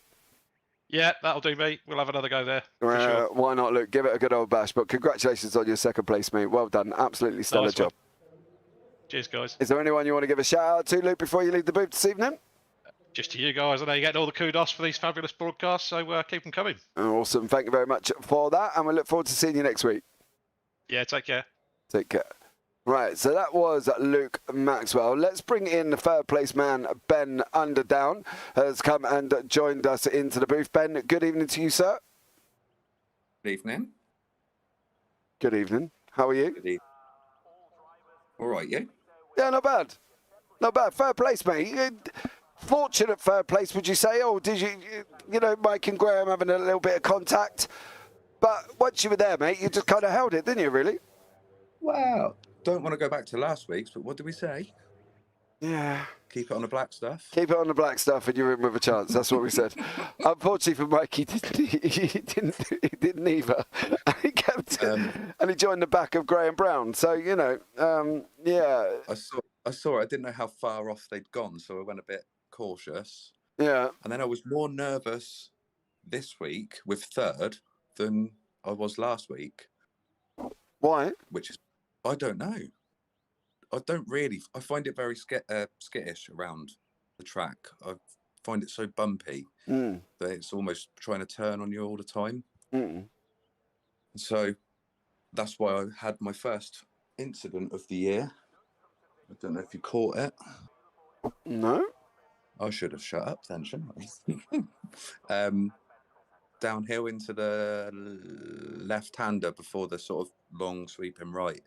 Yeah, that'll do, mate. We'll have another go there. For sure. Why not, Luke? Give it a good old bash. But congratulations on your second place, mate. Well done. Absolutely stellar job. Cheers, guys. Is there anyone you want to give a shout out to, Luke, before you leave the booth this evening? Just to you guys. I know you're getting all the kudos for these fabulous broadcasts, so keep them coming. Awesome. Thank you very much for that, and we look forward to seeing you next week. Yeah, take care. Take care. Right, so that was Luke Maxwell. Let's bring in the third place man, Ben Underdown, has come and joined us into the booth. Ben, good evening to you, sir. Good evening. Good evening. How are you? Good evening. All right, you? Yeah, not bad. Not bad. Third place, mate. Fortunate third place, would you say? Or did you know, Mike and Graham having a little bit of contact? But once you were there, mate, you just kind of held it, didn't you, really? Well, don't want to go back to last week's, but what did we say? Yeah. Keep it on the black stuff. Keep it on the black stuff and you're in with a chance. That's what we said. Unfortunately for Mike, he didn't either. And he joined the back of Graham Brown. So, you know, yeah. I saw it. I didn't know how far off they'd gone, so I went a bit cautious. Yeah. And then I was more nervous this week with third than I was last week. Why? Which is, I don't know. I find it very skittish around the track. I find it so bumpy that it's almost trying to turn on you all the time. So that's why I had my first incident of the year. I don't know if you caught it. No. I should have shut up then, shouldn't I? Downhill into the left-hander before the sort of long sweeping right.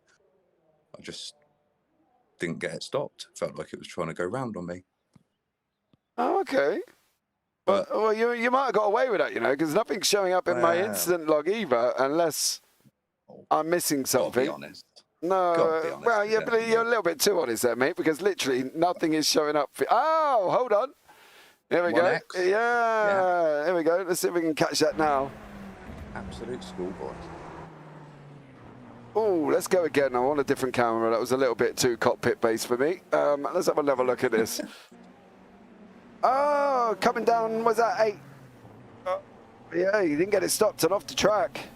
I just didn't get it stopped. Felt like it was trying to go round on me. Oh, okay. But well, you might have got away with that, you know, because nothing's showing up in my incident log either, unless I'm missing something. Gotta be honest. No, Gotta be honest, well, yeah, but you're a little bit too honest there, mate, because literally nothing is showing up. Oh, hold on. Here we go. 1X. Yeah, here we go. Let's see if we can catch that now. Absolute schoolboy. Oh, let's go again. I want a different camera. That was a little bit too cockpit-based for me. Let's have another look at this. Oh, coming down, was that 8? Yeah, you didn't get it stopped and off the track.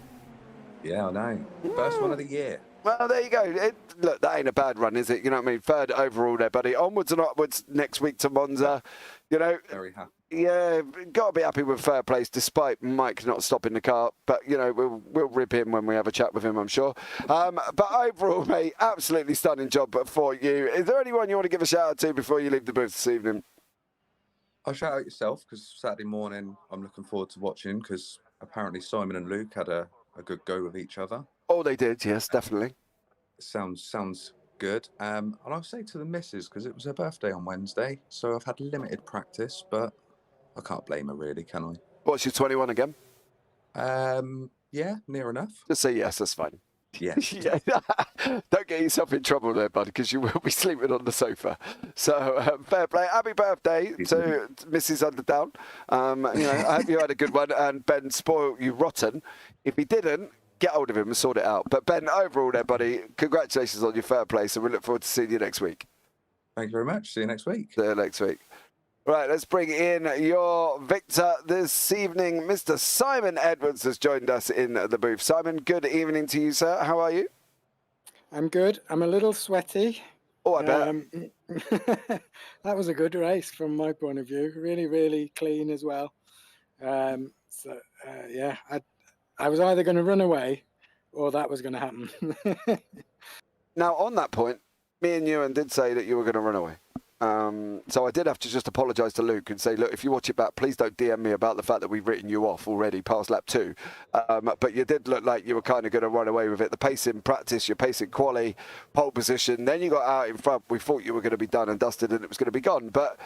Yeah, I know. First one of the year. Well, there you go. Look, that ain't a bad run, is it? You know what I mean? Third overall there, buddy. Onwards and upwards next week to Monza. You know, Very happy. Yeah, got to be happy with third place, despite Mike not stopping the car. But, you know, we'll rip him when we have a chat with him, I'm sure. But overall, mate, absolutely stunning job for you. Is there anyone you want to give a shout out to before you leave the booth this evening? I'll shout out yourself, because Saturday morning I'm looking forward to watching, because apparently Simon and Luke had a good go with each other. Oh, they did, yes, definitely. Sounds good. And I'll say to the missus, because it was her birthday on Wednesday, so I've had limited practice, but I can't blame her really, can I? What's your 21 again? Yeah, near enough. Just say yes, that's fine. Yes. Yeah. Don't get yourself in trouble there, bud, because you will be sleeping on the sofa. So, fair play. Happy birthday to Mrs. Underdown. You know, I hope you had a good one, and Ben spoiled you rotten. If he didn't, get hold of him and sort it out. But Ben, overall there, buddy, congratulations on your third place, and we look forward to seeing you next week. Thank you very much. See you next week. See you next week. Right, let's bring in your victor this evening. Mr. Simon Edwards has joined us in the booth. Simon, good evening to you, sir. How are you? I'm good. I'm a little sweaty. Oh, I bet. That was a good race from my point of view. Really, really clean as well. Yeah, I was either going to run away or that was going to happen. Now, on that point, me and Ewan did say that you were going to run away. So I did have to just apologise to Luke and say, look, if you watch it back, please don't DM me about the fact that we've written you off already past lap 2. But you did look like you were kind of going to run away with it. The pace in practice, your pace in quali, pole position, then you got out in front. We thought you were going to be done and dusted and it was going to be gone. But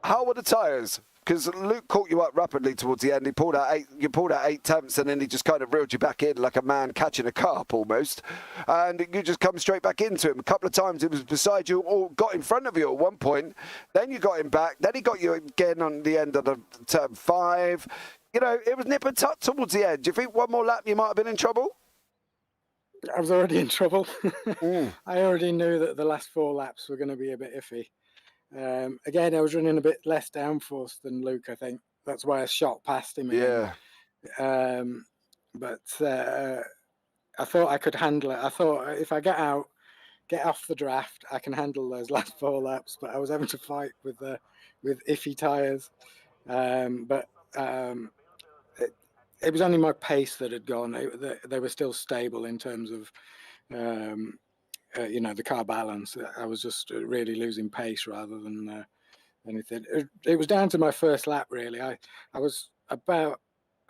how were the tyres? Because Luke caught you up rapidly towards the end. You pulled out 8 tenths, and then he just kind of reeled you back in like a man catching a carp almost. And you just come straight back into him. A couple of times he was beside you or got in front of you at one point. Then you got him back. Then he got you again on the end of the turn 5. You know, it was nip and tuck towards the end. Do you think one more lap you might have been in trouble? I was already in trouble. I already knew that the last 4 laps were going to be a bit iffy. Again, I was running a bit less downforce than Luke, I think. That's why I shot past him again. Yeah. But I thought I could handle it. I thought if I get off the draft, I can handle those last 4 laps. But I was having to fight with iffy tyres. But it was only my pace that had gone. They were still stable in terms of the car balance. I was just really losing pace rather than anything. It was down to my first lap, really. I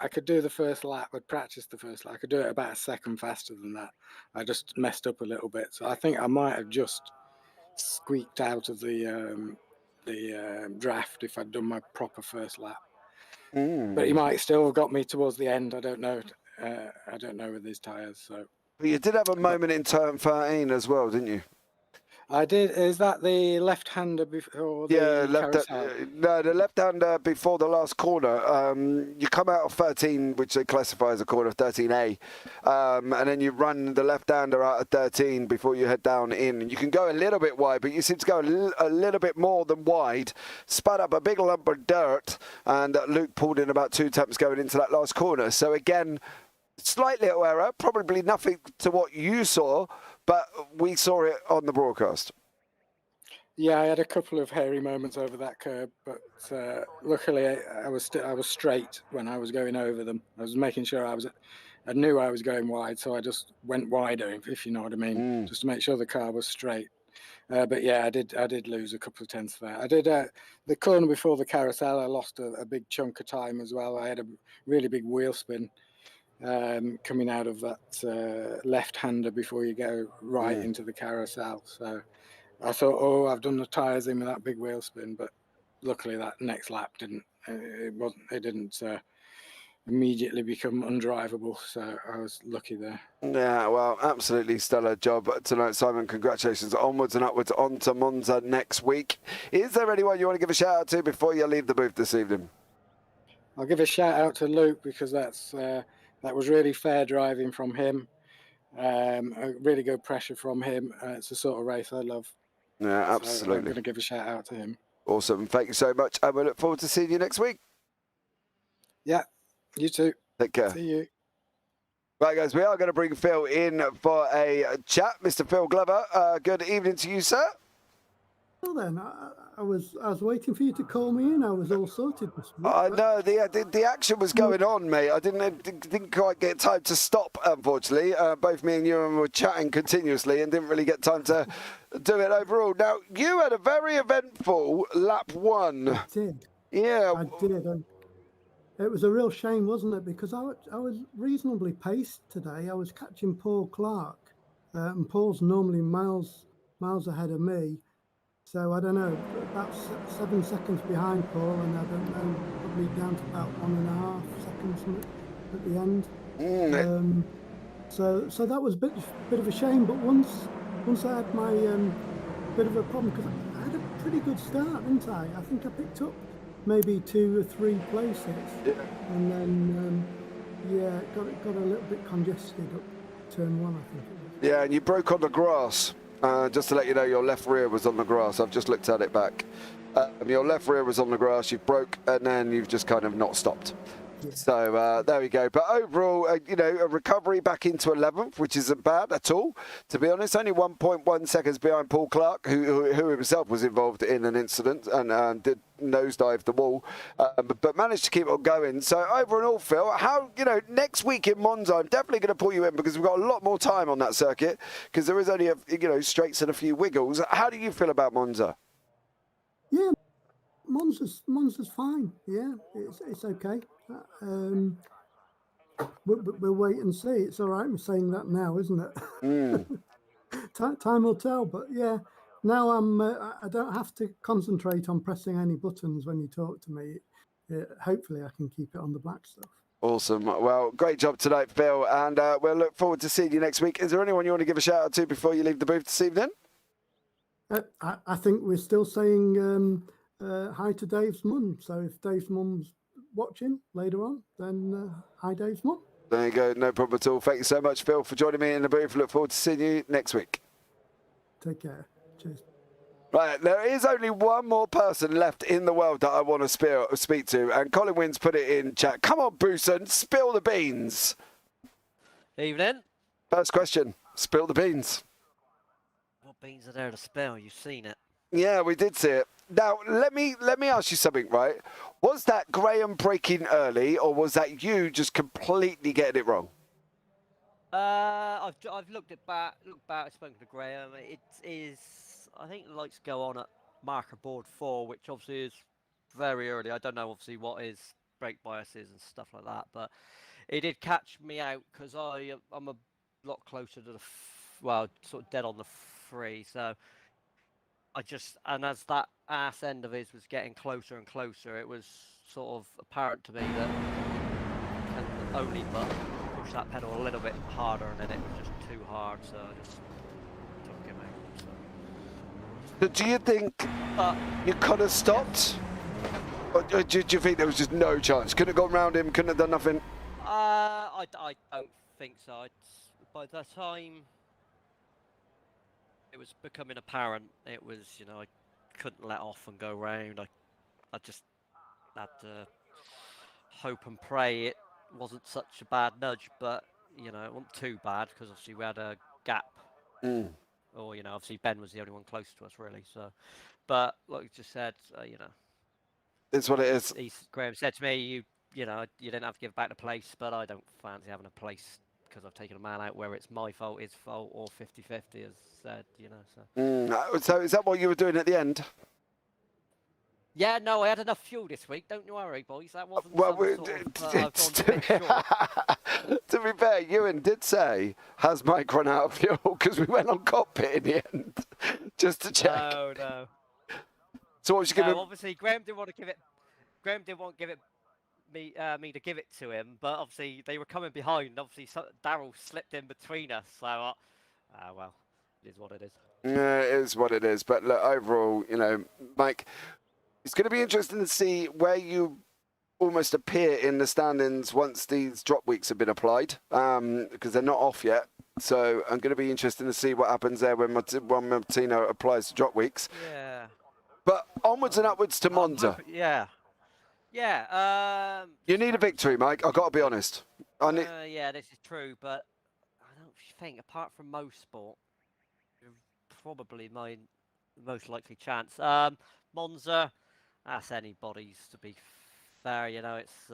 could do the first lap. I'd practiced the first lap. I could do it about a second faster than that. I just messed up a little bit. So I think I might have just squeaked out of the draft if I'd done my proper first lap. But he might still have got me towards the end. I don't know. I don't know with his tyres. So. But you did have a moment in turn 13 as well, didn't you? I did. Is that the left-hander before the carousel? No, the left-hander before the last corner. You come out of 13, which they classify as a corner, 13A, and then you run the left-hander out of 13 before you head down in. And you can go a little bit wide, but you seem to go a little bit more than wide. Spun up a big lump of dirt, and Luke pulled in about 2 attempts going into that last corner. So again, slight little error, probably nothing to what you saw, but we saw it on the broadcast. Yeah, I had a couple of hairy moments over that curb, but luckily I was straight when I was going over them. I was making sure I knew I was going wide, so I just went wider, if you know what I mean, just to make sure the car was straight. But yeah, I did lose a couple of tenths there. I did the corner before the carousel. I lost a big chunk of time as well. I had a really big wheel spin. Coming out of that left-hander before you go right into the carousel. So I thought, I've done the tyres in with that big wheel spin, but luckily that next lap didn't immediately become undrivable, so I was lucky there. Yeah, well, absolutely stellar job tonight, Simon. Congratulations. Onwards and upwards on to Monza next week. Is there anyone you want to give a shout out to before you leave the booth this evening? I'll give a shout out to Luke because that was really fair driving from him. A really good pressure from him. It's the sort of race I love. Yeah, absolutely. So I'm going to give a shout out to him. Awesome. Thank you so much. And we look forward to seeing you next week. Yeah, you too. Take care. See you. Right, guys, we are going to bring Phil in for a chat. Mr. Phil Glover, good evening to you, sir. Well then, I was waiting for you to call me in. I was all sorted this week. I know, the action was going on, mate. I didn't quite get time to stop, unfortunately. Both me and Ewan were chatting continuously and didn't really get time to do it overall. Now, you had a very eventful lap 1. I did. Yeah. I did. And it was a real shame, wasn't it? Because I was reasonably paced today. I was catching Paul Clark, and Paul's normally miles ahead of me. So I don't know, about 7 seconds behind Paul, and I don't know, probably down to about 1.5 seconds at the end. So that was a bit of a shame. But once I had my bit of a problem, because I had a pretty good start, didn't I? I think I picked up maybe 2 or 3 places, and then got a little bit congested up turn 1, I think it was. Yeah, and you broke on the grass. Just to let you know, your left rear was on the grass. I've just looked at it back. Your left rear was on the grass, you broke, and then you've just kind of not stopped. Yeah. So there we go. But overall, a recovery back into 11th, which isn't bad at all. To be honest, only 1.1 seconds behind Paul Clark, who himself was involved in an incident and did nosedive the wall, but managed to keep on going. So overall, Phil, how, next week in Monza, I'm definitely going to pull you in because we've got a lot more time on that circuit because there is only straights and a few wiggles. How do you feel about Monza? Yeah, Monza's fine. Yeah, it's okay. We'll wait and see. It's all right. I'm saying that now, isn't it? Time will tell. But yeah, now I don't have to concentrate on pressing any buttons when you talk to me. Hopefully, I can keep it on the black stuff. Awesome. Well, great job tonight, Phil, and we'll look forward to seeing you next week. Is there anyone you want to give a shout out to before you leave the booth this evening? I think we're still saying hi to Dave's mum. So if Dave's mum's watching later on, then hi Dave's mum. There you go, no problem at all. Thank you so much, Phil, for joining me in the booth. Look forward to seeing you next week. Take care. Cheers. Right, there is only one more person left in the world that I want to speak to, and Colin Wynns put it in chat. Come on, Booson, spill the beans. Evening. First question, spill the beans. What beans are there to spill? You've seen it. Yeah, we did see it. Now, let me ask you something, right? Was that Graham breaking early, or was that you just completely getting it wrong? I've looked back. I've spoken to Graham. It is. I think the lights go on at marker board 4, which obviously is very early. I don't know obviously what his brake bias is and stuff like that, but it did catch me out because I'm a lot closer to the sort of dead on the free. So and as that ass end of his was getting closer and closer, it was sort of apparent to me that you can only but push that pedal a little bit harder, and then it was just too hard, so I just took him out. So. But do you think you could have stopped? Or do you think there was just no chance? Couldn't have gone round him, couldn't have done nothing? I don't think so. By the time it was becoming apparent, it was, I couldn't let off and go round. I just had to hope and pray it wasn't such a bad nudge, but it wasn't too bad because obviously we had a gap. Or obviously Ben was the only one close to us really. So, but like you just said, it's what it is. Graham said to me, you didn't have to give back the place, but I don't fancy having a place because I've taken a man out where it's my fault, his fault, or 50-50 as said. So. So is that what you were doing at the end? Yeah, no, I had enough fuel this week. Don't you worry, boys. That wasn't to be fair, Ewan did say, has Mike run out of fuel? Because we went on cockpit in the end, just to check. No. So what was you going to... Obviously, Graham didn't want to give it... Graham didn't want to give it me to give it to him, but obviously they were coming behind. Obviously, Daryl slipped in between us, so... well, it is what it is. Yeah, it is what it is. But look, overall, Mike... It's going to be interesting to see where you almost appear in the standings once these drop weeks have been applied, because they're not off yet. So I'm going to be interested to see what happens there when Martino applies to drop weeks. Yeah. But onwards and upwards to Monza. Yeah. You need a victory, Mike. I've got to be honest. Yeah, this is true, but I don't think, apart from Mosport, probably my most likely chance. Monza. That's anybody's, to be fair. It's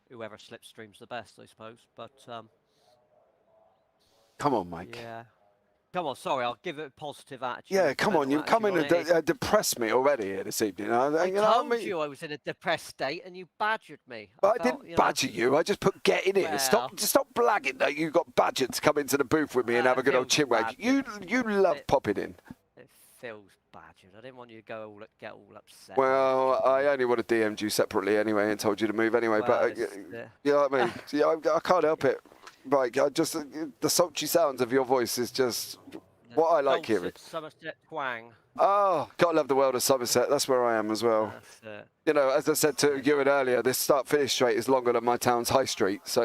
whoever slipstreams the best, I suppose. But come on, Mike. Yeah. Come on, sorry, I'll give it a positive attitude. Yeah, come on, you come in and depress me already here this evening. I told you I was in a depressed state, and you badgered me. But I didn't badger you. I just put get in it. Stop blagging that you got badgered to come into the booth with me and have a good old chinwag. You love popping in. It feels badgered. I didn't want you to get all upset. Well, I only would have DM'd you separately anyway and told you to move anyway. But you know what I mean? See, I can't help it. Like, the sultry sounds of your voice is just what I like hearing. Somerset twang. Oh, gotta love the world of Somerset. That's where I am as well. As I said to Ewan earlier, this start-finish straight is longer than my town's high street. So,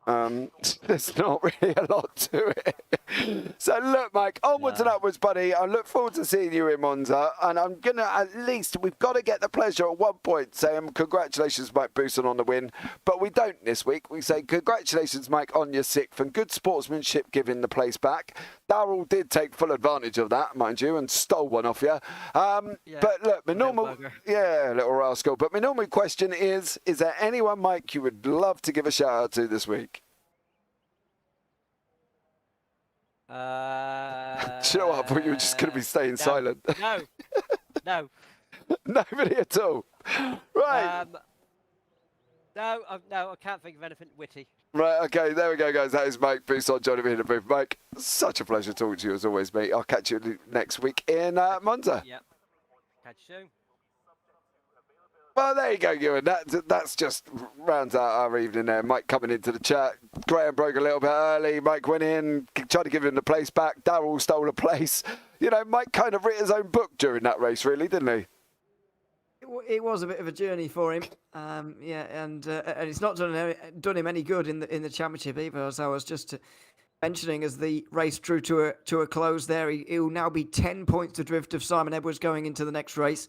there's not really a lot to it. So look, Mike, onwards and upwards, buddy. I look forward to seeing you in Monza, and I'm gonna we've got to get the pleasure at one point saying congratulations, Mike Bousson, on the win, but we don't this week. We say congratulations, Mike, on your 6th, and good sportsmanship giving the place back. Daryl did take full advantage of that, mind you, and stole one off you. But look, my normal, little rascal. But my normal question is there anyone, Mike, you would love to give a shout out to this week? Do you know what? I thought you were just going to be staying silent. No. Nobody at all. Right. No, I can't think of anything witty. Right, okay, there we go, guys. That is Mike Bousson joining me in the booth. Mike, such a pleasure talking to you as always, mate. I'll catch you next week in Monza. Yep. Catch you soon. Well, there you go, Ewan. That's just rounds out our evening there. Mike coming into the chat. Graham broke a little bit early. Mike went in, tried to give him the place back. Daryl stole a place. Mike kind of wrote his own book during that race, really, didn't he? It was a bit of a journey for him. And it's not done him any good in the championship either, as I was just mentioning as the race drew to a close there. He'll now be 10 points adrift of Simon Edwards going into the next race.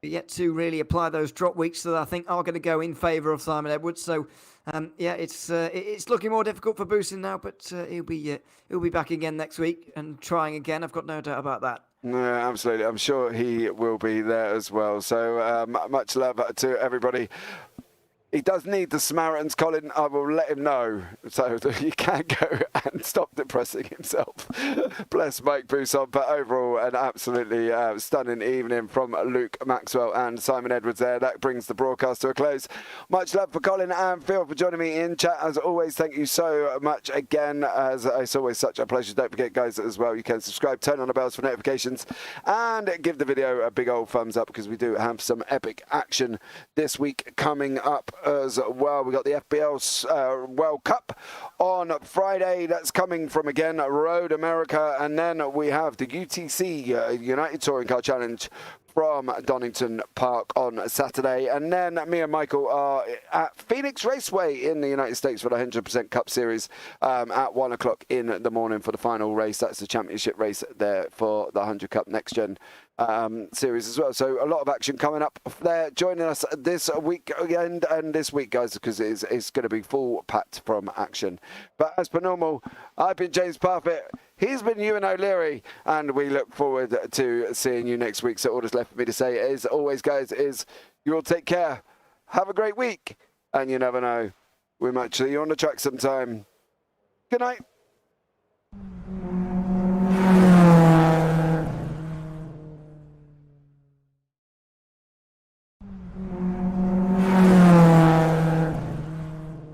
Yet to really apply those drop weeks that I think are going to go in favour of Simon Edwards. So, it's looking more difficult for Bousson now, but he'll be back again next week and trying again. I've got no doubt about that. Yeah, absolutely. I'm sure he will be there as well. So much love to everybody. He does need the Samaritans, Colin. I will let him know so that he can go and stop depressing himself. Bless Mike Bousson. But overall, an absolutely stunning evening from Luke Maxwell and Simon Edwards there. That brings the broadcast to a close. Much love for Colin and Phil for joining me in chat. As always, thank you so much again. As it's always such a pleasure. Don't forget, guys, as well, you can subscribe, turn on the bells for notifications, and give the video a big old thumbs up because we do have some epic action this week coming up as well. We got the FBL World Cup on Friday. That's coming from, again, Road America. And then we have the UTC United Touring Car Challenge from Donington Park on Saturday. And then me and Michael are at Phoenix Raceway in the United States for the 100% Cup Series at 1 o'clock in the morning for the final race. That's the championship race there for the 100 Cup Next Gen series as well. So a lot of action coming up there. Joining us this weekend and this week, guys, because it's going to be full packed from action. But as per normal, I've been James Parfitt. He's been Ewan O'Leary, and we look forward to seeing you next week. So all that's left for me to say, as always, guys, is you all take care. Have a great week, and you never know, we might see you on the track sometime. Good night.